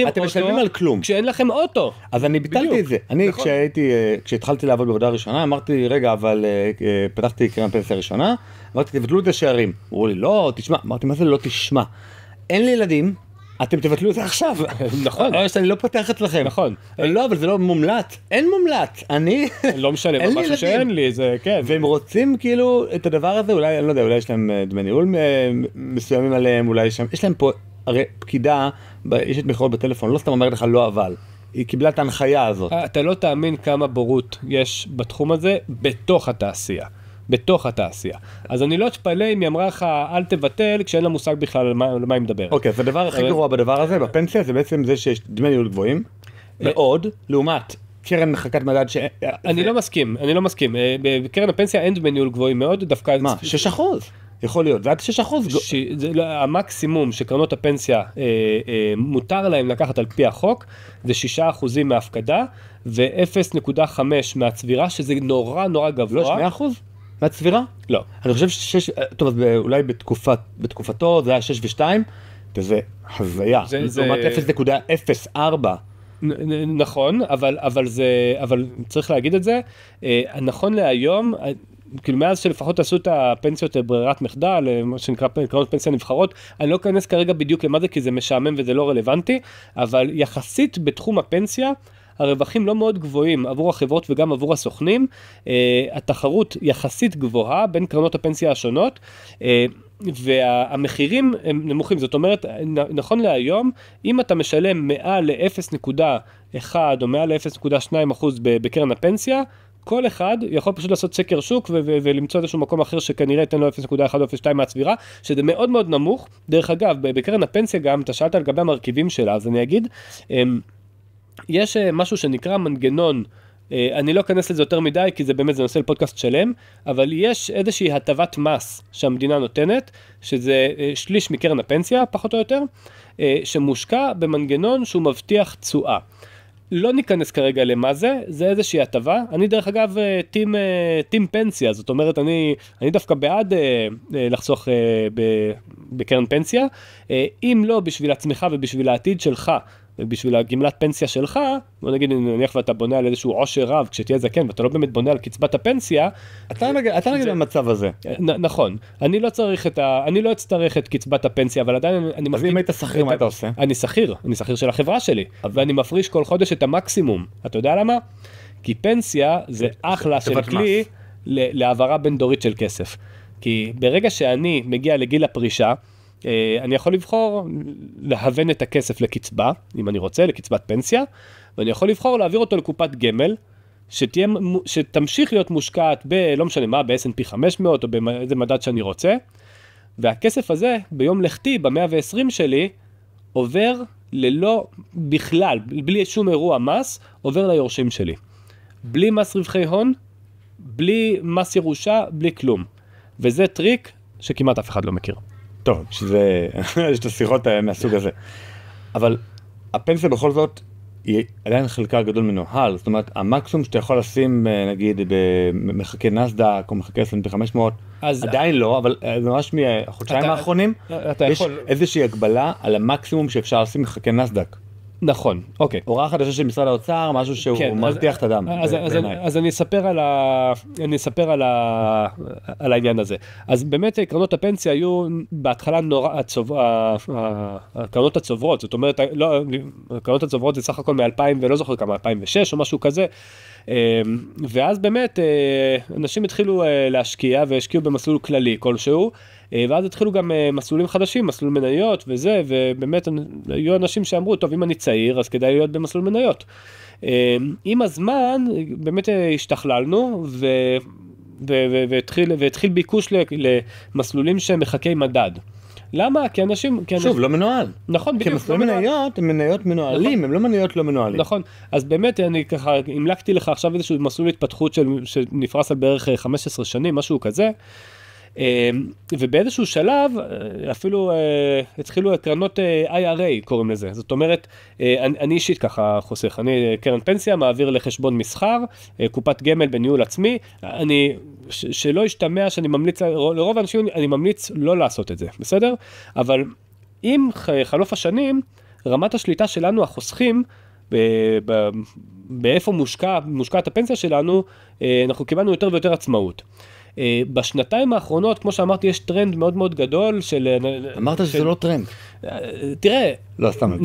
אתם משלמים על כלום. כשאין לכם אוטו. אז אני ביטלתי את זה. אני כשהתחלתי לעבוד בעבודה ראשונה, אמרתי, רגע, אבל פתחתי קרן פנסיה ראשונה, אמרתי, תבטלו את השערים. אמרו לי, לא, תשמע. אמרתי, מה זה לא תשמע? אין לי ילדים, אתם תבטלו את זה עכשיו. נכון. או שאני לא פותח אצלכם. נכון. לא, אבל זה לא מומלט. אין מומלט. אני לא משלם על משהו שאין לי, זה כן. והם רוצים כאילו את הדבר הזה, אולי, אני לא יודע, אולי יש להם דמי ניהול מסוימים עליהם, אולי יש להם פה, הרי פקידה, יש את מכירות בטלפון, לא סתם אומרת לך לא אבל. היא קיבלה את ההנחיה הזאת. אתה לא תאמין כמה בורות יש בתחום הזה בתוך התעשייה. בתוך התעשייה. אז אני לא אתפלא אם היא אמרה לך, אל תבטל, כשאין לה מושג בכלל על מה היא מדברת. אוקיי, אז הדבר הכי גרוע בדבר הזה, בפנסיה, זה בעצם זה שיש דמי ניהול גבוהים, מאוד, לעומת קרן מחלקת מדד ש... אני לא מסכים. בקרן הפנסיה אין דמי ניהול גבוהים מאוד, דווקא... מה? 6%? יכול להיות, זה עד 6%. המקסימום שקרנות הפנסיה מותר להם לקחת על פי החוק, זה 6% מההפקדה, ו-0.5 מהצבירה, שזה נורא נורא גבוה. לא 2%? מהצבירה? לא. אני חושב טוב, אז אולי בתקופתו זה היה 6 ו-2, וזה הזיה. זה לעומת 0.04. נכון, אבל צריך להגיד את זה, נכון להיום, כאילו מאז שלפחות עשו את הפנסיות ברירת מחדל, מה שנקרא קרנות פנסיה נבחרות, אני לא אכנס כרגע בדיוק למה זה, כי זה משעמם וזה לא רלוונטי, אבל יחסית בתחום הפנסיה, הרווחים לא מאוד גבוהים עבור החברות וגם עבור הסוכנים, התחרות יחסית גבוהה בין קרנות הפנסיה השונות, והמחירים הם נמוכים, זאת אומרת, נכון להיום, אם אתה משלם מעל ל-0.1 או מעל ל-0.2% בקרן הפנסיה, כל אחד יכול פשוט לעשות סקר שוק ולמצוא איזשהו מקום אחר שכנראה ייתן לו 0.1 או 0.2 מהצבירה, שזה מאוד מאוד נמוך. דרך אגב, בקרן הפנסיה גם, אתה שאלת על גבי המרכיבים שלה, אז אני אגיד, יש משהו שנקרא מנגנון, אני לא אכנס לזה יותר מדי, כי זה באמת, זה נושא לפודקאסט שלם, אבל יש איזושהי הטבת מס שהמדינה נותנת, שזה שליש מקרן הפנסיה, פחות או יותר, שמושקע במנגנון שהוא מבטיח תשואה. לא ניכנס כרגע למה זה, זה איזושהי הטבה. אני דרך אגב טים פנסיה, זאת אומרת, אני דווקא בעד לחסוך בקרן פנסיה, אם לא בשביל עצמך ובשביל העתיד שלך, ובשביל הגמלת פנסיה שלך, בוא נגיד, נניח ואתה בונה על איזשהו עושר רב, כשתהיה זקן, ואתה לא באמת בונה על קצבת הפנסיה. אתה נגיד במצב הזה. נכון. אני לא אצטרך את קצבת הפנסיה, אבל עדיין אני מפקיד... אז אם היית שכיר, מה אתה עושה? אני שכיר של החברה שלי, ואני מפריש כל חודש את המקסימום. אתה יודע למה? כי פנסיה זה אחלה של כלי להעברה בין דורית של כסף. כי ברגע שאני מגיע לגיל הפרישה, אני יכול לבחור להוון את הכסף לקצבה, אם אני רוצה, לקצבת פנסיה, ואני יכול לבחור להעביר אותו לקופת גמל, שתמשיך להיות מושקעת לא משנה מה, ב-S&P 500 או באיזה מדד שאני רוצה, והכסף הזה ביום לכתי, ב-120 שלי, עובר ללא בכלל, בלי שום אירוע מס, עובר ליורשים שלי. בלי מס רווחי הון, בלי מס ירושה, בלי כלום. וזה טריק שכמעט אף אחד לא מכיר. טוב, יש את השיחות מהסוג הזה. אבל הפנסיה בכל זאת, היא עדיין חלקה גדול מנוהל. זאת אומרת, המקסימום שאתה יכול לשים, נגיד, במחקי נסדק או מחקי S&P 500, עדיין לא, אבל ממש מהחודשיים האחרונים, יש איזושהי הגבלה על המקסימום שאפשר לשים מחקי נסדק. נכון, אוקיי. הוראה חדשה של משרד האוצר, משהו שהוא מרתיח את הדם. אז אני אספר על העניין הזה. אז באמת קרנות הפנסיה היו בהתחלה נורא, הקרנות הצוברות, זאת אומרת, הקרנות הצוברות זה סך הכל מ-2000 ולא זוכר כמה, 2006 או משהו כזה, ואז באמת אנשים התחילו להשקיע והשקיעו במסלול כללי כלשהו, ואז התחילו גם מסלולים חדשים, מסלול מניות וזה, ובאמת היו אנשים שאמרו, טוב, אם אני צעיר, אז כדאי להיות במסלול מניות. עם הזמן, באמת השתכללנו, והתחיל ביקוש למסלולים שמחכי מדד. למה? כי אנשים... שוב, לא מנוהל. נכון, בדיוק. כי מסלול מניות הם מניות מנוהלים, הם לא מניות לא מנוהלים. נכון, אז באמת אני ככה, המלקתי לך עכשיו איזשהו מסלול התפתחות שנפרס על בערך 15 שנים, משהו כזה. ובאיזשהו שלב, אפילו התחילו קרנות IRA, קוראים לזה. זאת אומרת, אני אישית ככה חוסך, אני קרן פנסיה, מעביר לחשבון מסחר, קופת גמל בניהול עצמי, שלא ישתמע שאני ממליץ, לרוב האנשים אני ממליץ לא לעשות את זה, בסדר? אבל עם חלוף השנים, רמת השליטה שלנו, החוסכים, באיפה מושקעת הפנסיה שלנו, אנחנו קיבלנו יותר ויותר עצמאות. בשנתיים האחרונות, כמו שאמרתי, יש טרנד מאוד מאוד גדול של... אמרת שזה לא טרנד. תראה, לא, סתם.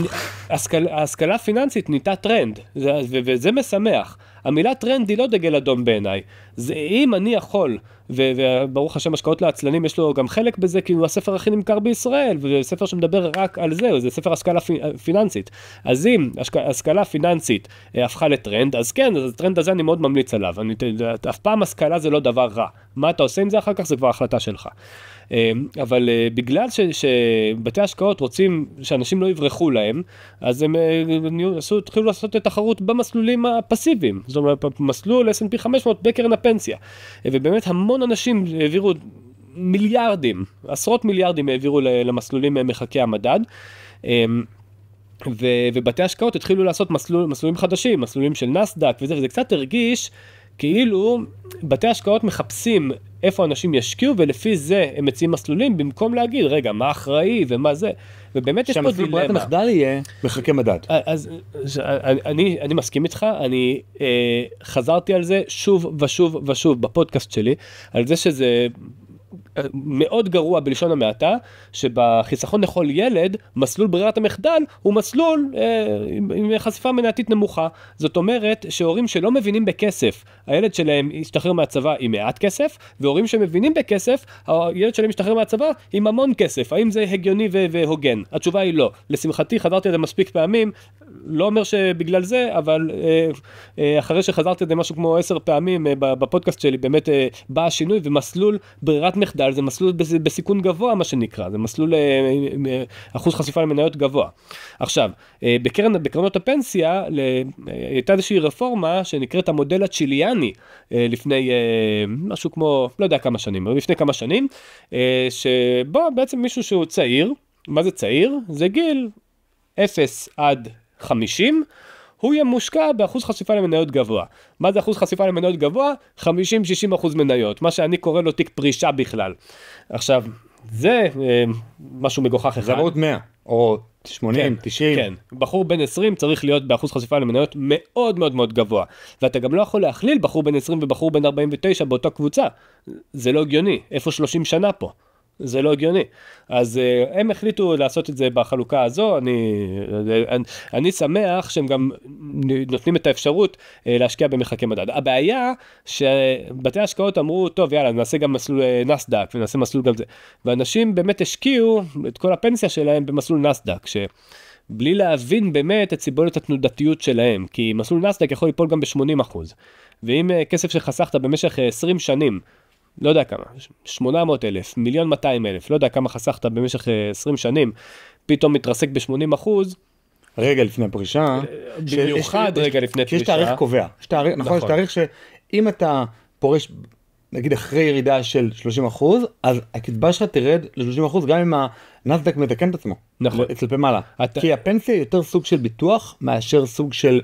ההשכלה הפיננסית נהייתה טרנד, וזה משמח. המילה טרנד היא לא דגל אדום בעיניי. אם אני יכול, וברוך השם השקעות לעצלנים יש לו גם חלק בזה, כי הוא הספר הכי נמכר בישראל, וזה ספר שמדבר רק על זה, זה ספר השכלה פיננסית. אז אם השכלה פיננסית הפכה לטרנד, אז כן, אז הטרנד הזה אני מאוד ממליץ עליו. אף פעם השכלה זה לא דבר רע. מה אתה עושה עם זה אחר כך, זה כבר החלטה שלך. אבל בגלל שבתי השקעות רוצים שאנשים לא יברחו להם, אז הם התחילו לעשות את התחרות במסלולים הפסיביים, זאת אומרת, מסלול S&P 500 בקרן הפנסיה, ובאמת המון אנשים העבירו מיליארדים, עשרות מיליארדים העבירו למסלולים מחכי המדד, ובתי השקעות התחילו לעשות מסלולים חדשים, מסלולים של נסדק וזה קצת הרגיש כאילו בתי השקעות מחפשים איפה אנשים ישקיעו, ולפי זה הם מציעים מסלולים, במקום להגיד, רגע, מה אחראי ומה זה, ובאמת יש פה דילמה. שהמסלול ברירת המחדל יהיה מחכה מדד. אז אני מסכים איתך, אני חזרתי על זה שוב ושוב ושוב בפודקאסט שלי, על זה שזה מאוד גרוע בלשון המעטה, שבחיסכון לכל ילד, מסלול ברירת המחדל הוא מסלול עם חשיפה מנייתית נמוכה. זאת אומרת שהורים שלא מבינים בכסף, הילד שלהם ישתחרר מהצבא עם מעט כסף, והורים שמבינים בכסף, הילד שלהם ישתחרר מהצבא עם המון כסף. האם זה הגיוני והוגן? התשובה היא לא. לשמחתי חזרתי על זה מספיק פעמים, לא אומר שבגלל זה, אבל אחרי שחזרתי על זה משהו כמו 10 פעמים בפודקאסט שלי, באמת בא השינוי, ומסלול ברירת מחדל זה מסלול בסיכון גבוה, מה שנקרא, זה מסלול אחוז חשיפה למניות גבוה. עכשיו, בקרנות הפנסיה, הייתה איזושהי רפורמה שנקראת המודל הצ'יליאני, לפני משהו כמו, לא יודע כמה שנים, לפני כמה שנים, שבו בעצם מישהו שהוא צעיר, מה זה צעיר? זה גיל 0 עד 50, הוא יהיה מושקע באחוז חשיפה למניות גבוה. מה זה אחוז חשיפה למניות גבוה? 50-60% מניות, מה שאני קורא לו תיק פרישה בכלל. עכשיו, זה משהו מגוחך אחד. זה מאוד 100, או 80, כן, 90. כן, בחור בן 20 צריך להיות באחוז חשיפה למניות מאוד מאוד מאוד גבוה. ואתה גם לא יכול להכליל בחור בן 20 ובחור בן 49 באותה קבוצה. זה לא הגיוני. איפה 30 שנה פה? זה לא הגיוני. אז הם החליטו לעשות את זה בחלוקה הזו, אני שמח שהם גם נותנים את האפשרות להשקיע במחקי מדד. הבעיה שבתי השקעות אמרו, טוב יאללה, נעשה גם מסלול נסדק, ונעשה מסלול גם זה. ואנשים באמת השקיעו את כל הפנסיה שלהם במסלול נסדק, שבלי להבין באמת את סיבולת התנודתיות שלהם, כי מסלול נסדק יכול ליפול גם ב-80%. ואם כסף שחסכת במשך 20 שנים, לא יודע כמה, 800,000, 1,200,000, לא יודע כמה חסכת במשך 20 שנים, פתאום מתרסק ב-80%. רגע לפני הפרישה. במיוחד רגע לפני פרישה. יש תאריך קובע. נכון, יש תאריך שאם אתה פורש, נגיד אחרי ירידה של 30%, אז הקצבה שלך תרד ל-30% גם אם הנסדק מתקן את עצמו. נכון. אצל מעלה. כי הפנסיה היא יותר סוג של ביטוח, מאשר סוג של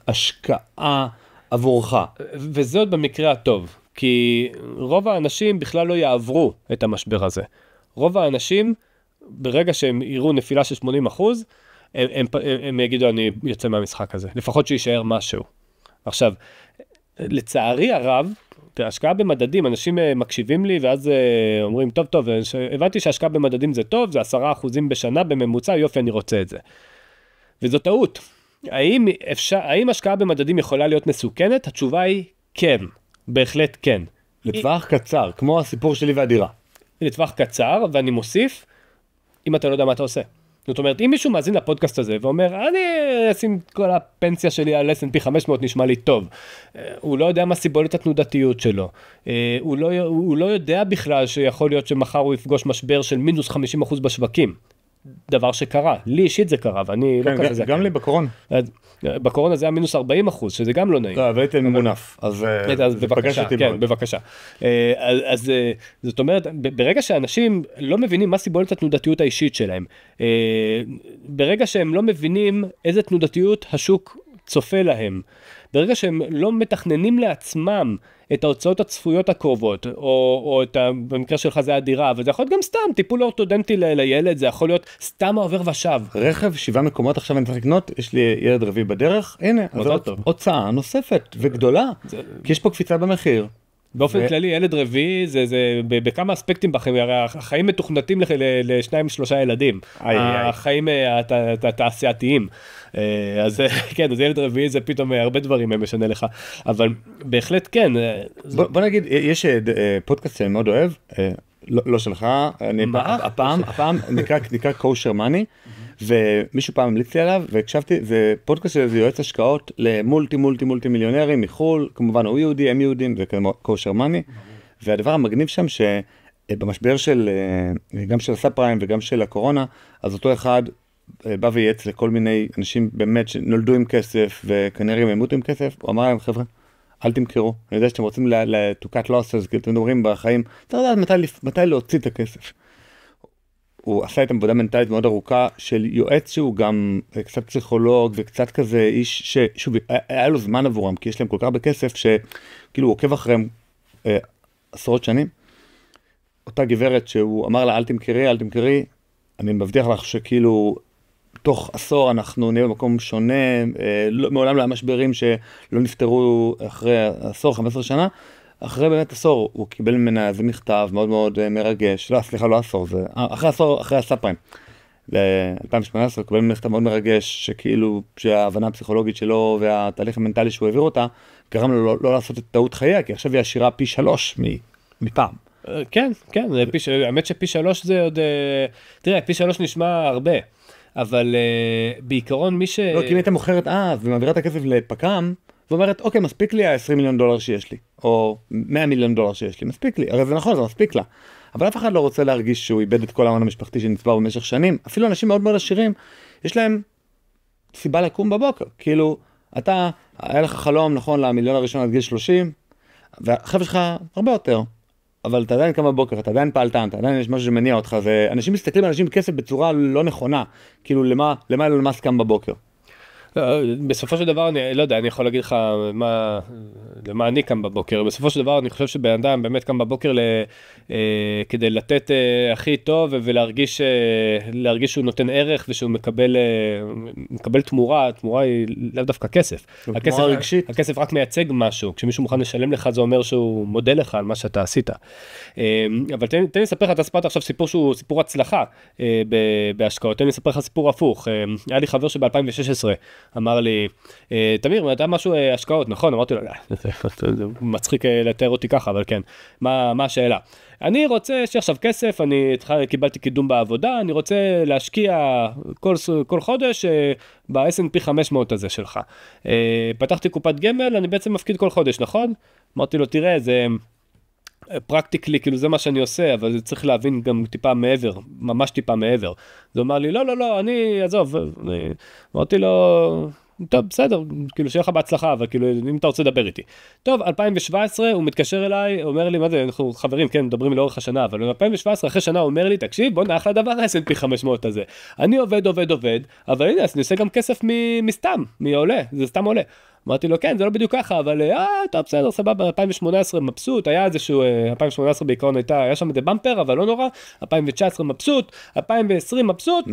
השקעה עבורך. וזה עוד במקרה הטוב. כי רוב האנשים בכלל לא יעברו את המשבר הזה. רוב האנשים, ברגע שהם יראו נפילה של 80%, הם יגידו, אני יוצא מהמשחק הזה. לפחות שישאר משהו. עכשיו, לצערי הרב, השקעה במדדים, אנשים מקשיבים לי, ואז אומרים, טוב, הבנתי שהשקעה במדדים זה טוב, זה 10% בשנה בממוצע, יופי, אני רוצה את זה. וזו טעות. האם השקעה במדדים יכולה להיות מסוכנת? התשובה היא כן. בהחלט כן. לטווח קצר, כמו הסיפור שלי והדירה. לטווח קצר, ואני מוסיף, אם אתה לא יודע מה אתה עושה. זאת אומרת, אם מישהו מאזין לפודקאסט הזה ואומר, אני אשים כל הפנסיה שלי על S&P 500 נשמע לי טוב. הוא לא יודע מה סיבולת התנודתיות שלו. הוא לא יודע בכלל שיכול להיות שמחר הוא יפגוש משבר של מינוס 50% בשווקים. דבר שקרה, לי אישית זה קרה, ואני לא כזה זקן. גם לי בקורונה. בקורונה זה היה מינוס 40%, שזה גם לא נעים. לא, והייתי ממונף, אז בבקשה, כן, בבקשה. אז זאת אומרת, ברגע שאנשים לא מבינים מה סיבולת התנודתיות האישית שלהם, ברגע שהם לא מבינים איזה תנודתיות השוק צופה להם, ברגע שהם לא מתכננים לעצמם את ההוצאות הצפויות הקרובות, או במקרה שלך זה הדירה, וזה יכול להיות גם סתם, טיפול אורתודנטי לילד, זה יכול להיות סתם העובר ושב. רכב, 7 מקומות עכשיו אני צריך לקנות, יש לי ילד רביעי בדרך, הנה, זאת הוצאה נוספת וגדולה, כי יש פה קפיצה במחיר. באופן כללי, ילד רביעי, זה בכמה אספקטים בחיים, הרי החיים מתוכנתים ל2-3 ילדים, החיים התעשייתיים, אז כן, אז ילד רביעי זה פתאום הרבה דברים משנה לך, אבל בהחלט כן. בוא נגיד, יש פודקאסט שאני מאוד אוהב, לא שלך, הפעם נקרא קושר מאני, ומישהו פעם המליץ לי עליו, והקשבתי, זה פודקאסט שזה יועץ השקעות למולטי מיליונרים מחול, כמובן הוא יהודי, הם יהודים, זה כמו קושר מאני, והדבר המגניב שם שבמשבר של, גם של הסאב פריים וגם של הקורונה, אז אותו אחד בא וייעץ לכל מיני אנשים באמת שנולדו עם כסף, וכנראה הם ימותו עם כסף, הוא אמר להם, חבר'ה, אל תמכרו, אני יודע שאתם רוצים to cut losses, כי אתם אומרים בחיים, צריך לדעת מתי להוציא את הכסף. הוא עשה את עבודה מנטלית מאוד ארוכה של יועץ שהוא גם קצת פסיכולוג וקצת כזה איש ששוב, היה לו זמן עבורם, כי יש להם כל כך הרבה כסף שכאילו הוא עוקב אחריהם עשרות שנים. אותה גברת שהוא אמר לה אל תמכרי, אני מבטיח לך שכאילו תוך עשור אנחנו נהיה במקום שונה, מעולם לא היה משברים שלא נפטרו אחרי עשור, 15 שנה, אחרי באמת עשור, הוא קיבל ממנה איזה מכתב מאוד מאוד מרגש, לא עשור, זה אחרי עשור, אחרי הסאב פריים, ב-2018 הוא קיבל מכתב מאוד מרגש, שכאילו, שההבנה הפסיכולוגית שלו והתהליך המנטלי שהוא העביר אותה, גרם לו לא לעשות את טעות חייה, כי עכשיו היא עשירה פי 3 מפעם. כן, האמת שפי 3 זה עוד, תראה, פי 3 נשמע הרבה, אבל בעיקרון מי לא, כי אם היית מוכרת אז ומעבירה את הכסף לפקם, ואומרת, אוקיי, מספיק לי ה$20 מיליון שיש לי, או $100 מיליון שיש לי, מספיק לי, הרי זה נכון, זה מספיק לה. אבל אף אחד לא רוצה להרגיש שהוא איבד את כל ההון המשפחתי שנצבר במשך שנים. אפילו אנשים מאוד מאוד עשירים, יש להם סיבה לקום בבוקר. כאילו, היה לך חלום, נכון, למיליון הראשון עד גיל 30, והחבר'ה שלך הרבה יותר. אבל אתה עדיין קם בבוקר, אתה עדיין פעלתן, אתה עדיין יש משהו שמניע אותך, ואנשים מסתכלים על אנשים כסף בצורה לא נכונה. כאילו, למה למס קם בבוקר? בסופו של דבר, אני לא יודע, אני יכול להגיד לך למה אני קם בבוקר. בסופו של דבר, אני חושב שבן אדם באמת קם בבוקר כדי לתת הכי טוב ולהרגיש שהוא נותן ערך ושהוא מקבל תמורה. תמורה היא לאו דווקא כסף. תמורה רגשית. הכסף רק מייצג משהו. כשמישהו מוכן לשלם לך, זה אומר שהוא מודה לך על מה שאתה עשית. אבל תן לי לספר לך, אתה ספרת עכשיו סיפור שהוא סיפור הצלחה בהשקעות. תן לי לספר לך סיפור הפוך. היה לי חבר שב-2016 אמר לי, תמיר, אתה משהו השקעות, נכון? אמרתי לו, זה מצחיק לתאר אותי ככה, אבל כן, מה השאלה? אני רוצה שעכשיו כסף, אני קיבלתי קידום בעבודה, אני רוצה להשקיע כל חודש ב-S&P 500 הזה שלך. פתחתי קופת גמל, אני בעצם מפקיד כל חודש, נכון? אמרתי לו, תראה, זה פרקטיקלי, כאילו זה מה שאני עושה, אבל זה צריך להבין גם טיפה מעבר, ממש טיפה מעבר. זה אומר לי, לא, אני עזוב. אמרתי לו, טוב, בסדר, כאילו שיהיה לך בהצלחה, אבל כאילו אם אתה רוצה לדבר איתי. טוב, 2017 הוא מתקשר אליי, אומר לי, מה זה, אנחנו חברים, כן, מדברים לאורך השנה, אבל 2017 אחרי שנה הוא אומר לי, תקשיב, בוא נח לדבר S&P 500 הזה. אני עובד, אבל הנה, אני עושה גם כסף מסתם, מעולה, זה סתם עולה. אמרתי לו, כן, זה לא בדיוק ככה, אבל טוב, בסדר, סבבה, 2018 מבסוט, היה איזשהו, 2018 בעיקרון היה שם איזה במפר, אבל לא נורא, 2019 מבסוט, 2020 מבסוט,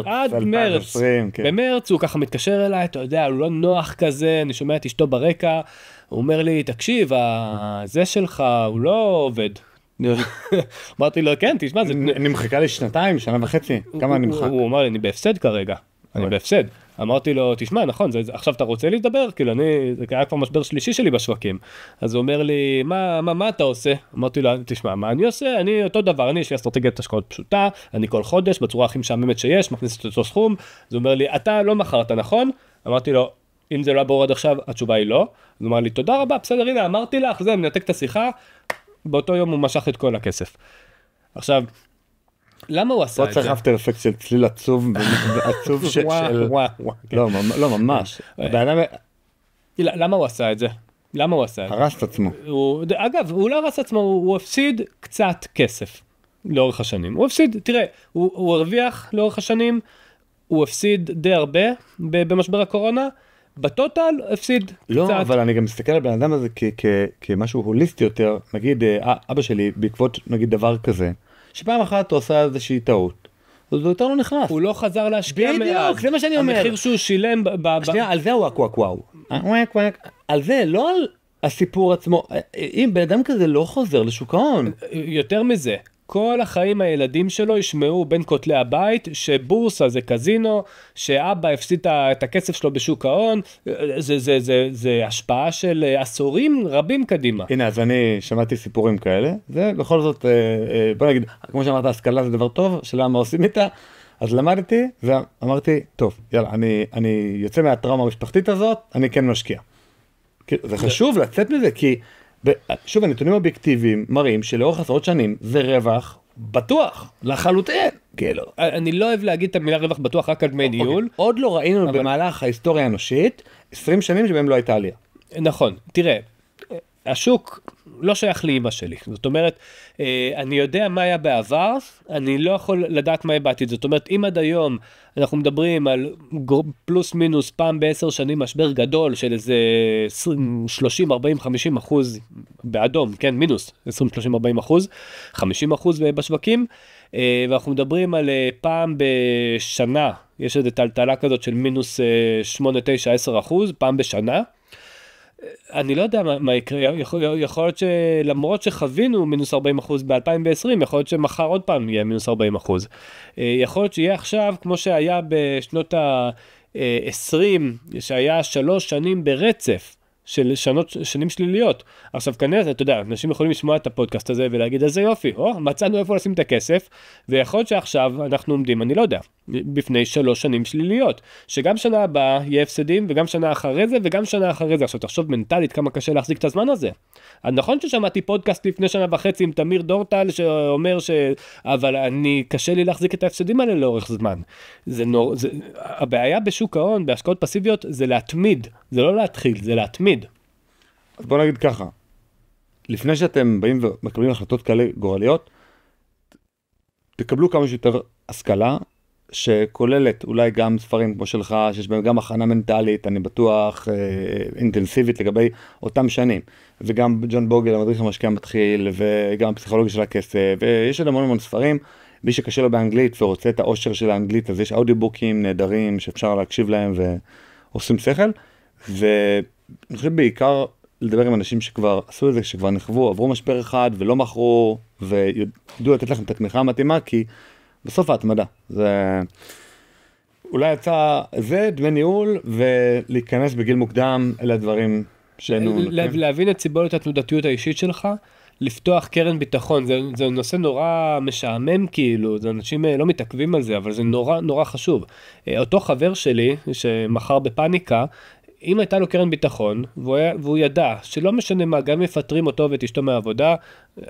עד מרץ, כן. במרץ הוא ככה מתקשר אליי, אתה יודע, הוא לא נוח כזה, אני שומע את אשתו ברקע, הוא אומר לי, תקשיב, זה שלך, הוא לא עובד. אמרתי לו, כן, תשמע, אני מחכה לי 2 שנה וחצי, כמה אני מחכה? הוא אמר לי, אני בהפסד כרגע, אני בהפסד. אמרתי לו, תשמע, נכון, עכשיו אתה רוצה לדבר? כאילו זה היה כבר משבר שלישי שלי בשווקים. אז הוא אומר לי, מה אתה עושה? אמרתי לו, תשמע, מה אני עושה? אני אותו דבר, יש לי אסטרטגיית השקעות פשוטה, אני כל חודש, בצורה הכי משעממת שיש, מכניס את אותו סכום. אז הוא אומר לי, אתה לא מכרת, נכון? אמרתי לו, אם זה לא ברור עד עכשיו, התשובה היא לא. אז הוא אומר לי, תודה רבה, בסדר, הנה, אמרתי לך, זה, מנתק את השיחה. באותו יום הוא משך את כל הכסף. עכשיו, למה הוא עשה פה את זה? צריך אפטר אפקט של צליל עצוב, עצוב של... וואו. לא, ממש. למה הוא עשה את זה? למה הוא עשה את זה? הרס את עצמו. אגב, הוא לא הרס את עצמו, הוא הפסיד קצת כסף לאורך השנים. הוא הפסיד, תראה, הוא הרוויח לאורך השנים, הוא הפסיד די הרבה במשבר הקורונה, בטוטל הפסיד קצת. לא, אבל אני גם מסתכל על בן אדם הזה כמשהו הוליסטי יותר, נגיד אבא שלי בעקבות נגיד דבר כזה, שפעם אחת הוא עשה איזושהי טעות, אז הוא יותר לא נכנס. הוא לא חזר להשקיע מאז. בדיוק, זה מה שאני אומר. המחיר שהוא שילם שנייה, על זה הוא וואו. על זה, לא על הסיפור עצמו. אם בן אדם כזה לא חוזר לשוק ההון. יותר מזה, כל החיים הילדים שלו ישמעו בין כותלי שבורסה זה קזינו, שאבא הפסיד את הכסף שלו בשוק ההון, זה השפעה של עשורים רבים קדימה. הנה, אז אני שמעתי סיפורים כאלה, זה בכל זאת, בוא נגיד, כמו שאמרת, השכלה זה דבר טוב, שאלה מה עושים איתה, אז למדתי ואמרתי, טוב, יאללה, אני יוצא מהטראומה המשפחתית הזאת, אני כן משקיע. זה חשוב לצאת מזה, כי שוב, הנתונים אובייקטיביים מראים שלאורך עשרות שנים זה רווח בטוח, לחלוטין, כאילו. אני לא אוהב להגיד את המילה רווח בטוח רק על דמי ניהול. עוד לא ראינו במהלך ההיסטוריה האנושית 20 שנים שבהם לא הייתה עלייה. נכון, תראה, השוק לא שייך לאמא שלי, זאת אומרת, אני יודע מה היה בעבר, אני לא יכול לדעת מה היה בעתיד, זאת אומרת, אם עד היום אנחנו מדברים על פלוס מינוס פעם ב10 שנים משבר גדול של איזה 30, 40, 50% באדום, כן, מינוס 20, 30, 40%, 50% בשווקים, ואנחנו מדברים על פעם בשנה, יש איזו טלטלה כזאת של מינוס 8, 9, 10%, פעם בשנה, אני לא יודע מה יקרה, יכול להיות שלמרות שחווינו מינוס 40% ב-2020, יכול להיות שמחר עוד פעם יהיה מינוס 40%. יכול להיות שיהיה עכשיו, כמו שהיה בשנות ה-20, שהיה 3 שנים ברצף של שנים שליליות. עכשיו כנראה, אתה יודע, אנשים יכולים לשמוע את הפודקאסט הזה ולהגיד איזה יופי, מצאנו איפה לשים את הכסף, ויכול להיות שעכשיו אנחנו עומדים, אני לא יודע, בפני 3 שנים שליליות, שגם שנה הבאה יהיה הפסדים, וגם שנה אחרי זה, וגם שנה אחרי זה. עכשיו תחשוב מנטלית כמה קשה להחזיק את הזמן הזה. נכון ששמעתי פודקאסט לפני 1.5 שנה עם תמיר דורטל, שאומר אבל קשה לי להחזיק את ההפסדים האלה לאורך זמן. הבעיה בשוק ההון, בהשקעות פסיביות, זה להתמיד, זה לא להתחיל, זה להתמיד. אז בוא נגיד ככה, לפני שאתם באים ומקבלים החלטות כאלה גורליות, תקבלו כמה שיותר השכלה, שכוללת אולי גם ספרים כמו שלך, שיש בהם גם הכנה מנטלית, אני בטוח, אינטנסיבית לגבי אותם שנים, וגם ג'ון בוגל, המדריך המשקיע המתחיל, וגם הפסיכולוגיה של הכסף, ויש עוד המון ספרים, מי שקשה לו באנגלית ורוצה את העושר של האנגלית, אז יש אודיובוקים נהדרים שאפשר להקשיב להם ועושים שכל, ואני חושב בעיקר לדבר עם אנשים שכבר עשו את זה, שכבר נחוו, עברו משבר אחד ולא מכרו, וידעו לתת לכם את התמיכה המתאימה, כי בסוף ההתמדה, זה אולי יצא זה דמי ניהול ולהיכנס בגיל מוקדם, אלה הדברים שהיינו להבין את סיבולת התנודתיות האישית שלך, לפתוח קרן ביטחון, זה נושא נורא משעמם כאילו, זה אנשים לא מתעכבים על זה, אבל זה נורא חשוב. אותו חבר שלי שמחר בפאניקה, אם הייתה לו קרן ביטחון, והוא ידע שלא משנה מה, גם מפטרים אותו ואת אשתו מהעבודה,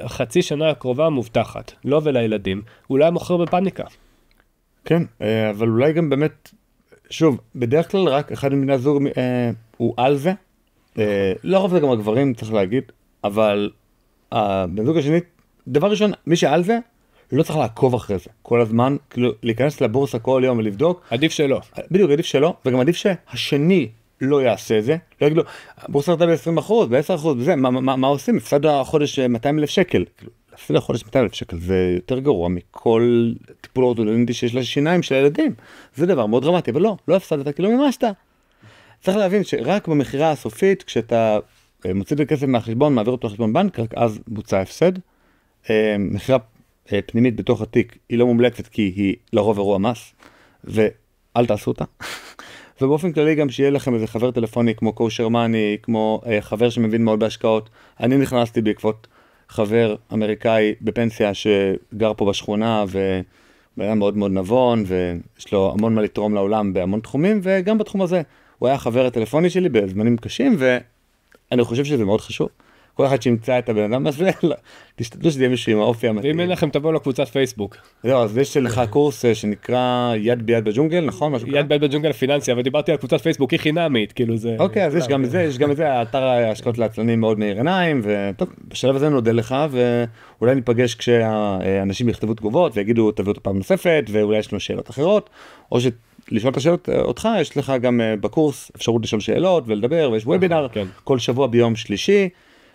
חצי שנה הקרובה מובטחת, לא ולילדים, אולי היה מוכר בפאניקה. כן, אבל אולי גם באמת, שוב, בדרך כלל רק אחד מבני הזוג הוא על זה, לא רוב זה גם הגברים צריך להגיד, אבל בן זוג השני, דבר ראשון, מי שעל זה, לא צריך לעקוב אחרי זה, כל הזמן, כאילו להיכנס לבורסה כל יום ולבדוק. עדיף שלא. בדיוק, עדיף שלא, וגם עדיף שהשני לא יעשה זה, לא יגיד לו, הבורסה ירדה ב-20%, ב-10%, בזה, מה עושים? הפסד החודש 200,000 שקל. להפסיד החודש 200,000 שקל, זה יותר גרוע מכל טיפול אורתודונטי שיש לשיניים של הילדים. זה דבר מאוד דרמטי, אבל לא הפסדת, כאילו מימשת. צריך להבין שרק במחירה הסופית, כשאתה מוציא את הכסף מהחשבון, מעביר אותו לחשבון בנק, רק אז בוצע הפסד. מחירה פנימית בתוך התיק היא לא מומלצת, כי היא לרוב אירוע מס, ואל תעשו אותה. ובאופן כללי גם שיהיה לכם איזה חבר טלפוני כמו קושר מאני, כמו חבר שמבין מאוד בהשקעות. אני נכנסתי בעקבות חבר אמריקאי בפנסיה שגר פה בשכונה, והיה מאוד מאוד נבון, ויש לו המון מה לתרום לעולם בהמון תחומים, וגם בתחום הזה. הוא היה החבר הטלפוני שלי בזמנים קשים, ואני חושב שזה מאוד חשוב. כל אחד שימצא את הבן אדם הזה, תשתדלו שזה יהיה מישהו עם האופי המתאים. ואם אין לכם תבואו לקבוצת פייסבוק. זהו, אז יש לך קורס שנקרא יד ביד בג'ונגל, נכון? יד ביד בג'ונגל פיננסי, אבל דיברתי על קבוצת פייסבוק, היא חינמית, כאילו זה... אוקיי, אז יש גם את זה, האתר ההשקעות לעצלנים מאוד מאיר עיניים, וטוב, בשלב הזה נודה לך, ואולי ניפגש כשהאנשים יכתבו תגובות, ויגידו תביאו אותו פעם נוספת, ואולי יש לנו שאלות אחרות, או לשאול את השאלות אותך, יש לך גם בקורס אפשרות לשאול שאלות ולדבר, ויש וובינר כל שבוע ביום שלישי.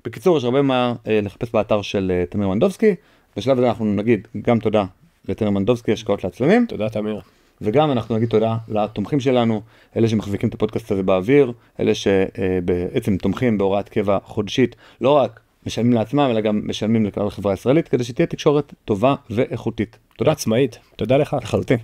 בקיצור, יש הרבה מה לחפש באתר של תמיר מנדובסקי. בשלב הזה אנחנו נגיד גם תודה לתמיר מנדובסקי, השקעות לעצלנים. תודה תמיר. וגם אנחנו נגיד תודה לתומכים שלנו, אלה שמחזיקים את הפודקאסט הזה באוויר, אלה שבעצם תומכים בהוראת קבע חודשית, לא רק משלמים לעצמם, אלא גם משלמים לכלל החברה הישראלית, כדי שתהיה תקשורת טובה ואיכותית. תודה עצמאית. תודה לך. לחלוטין.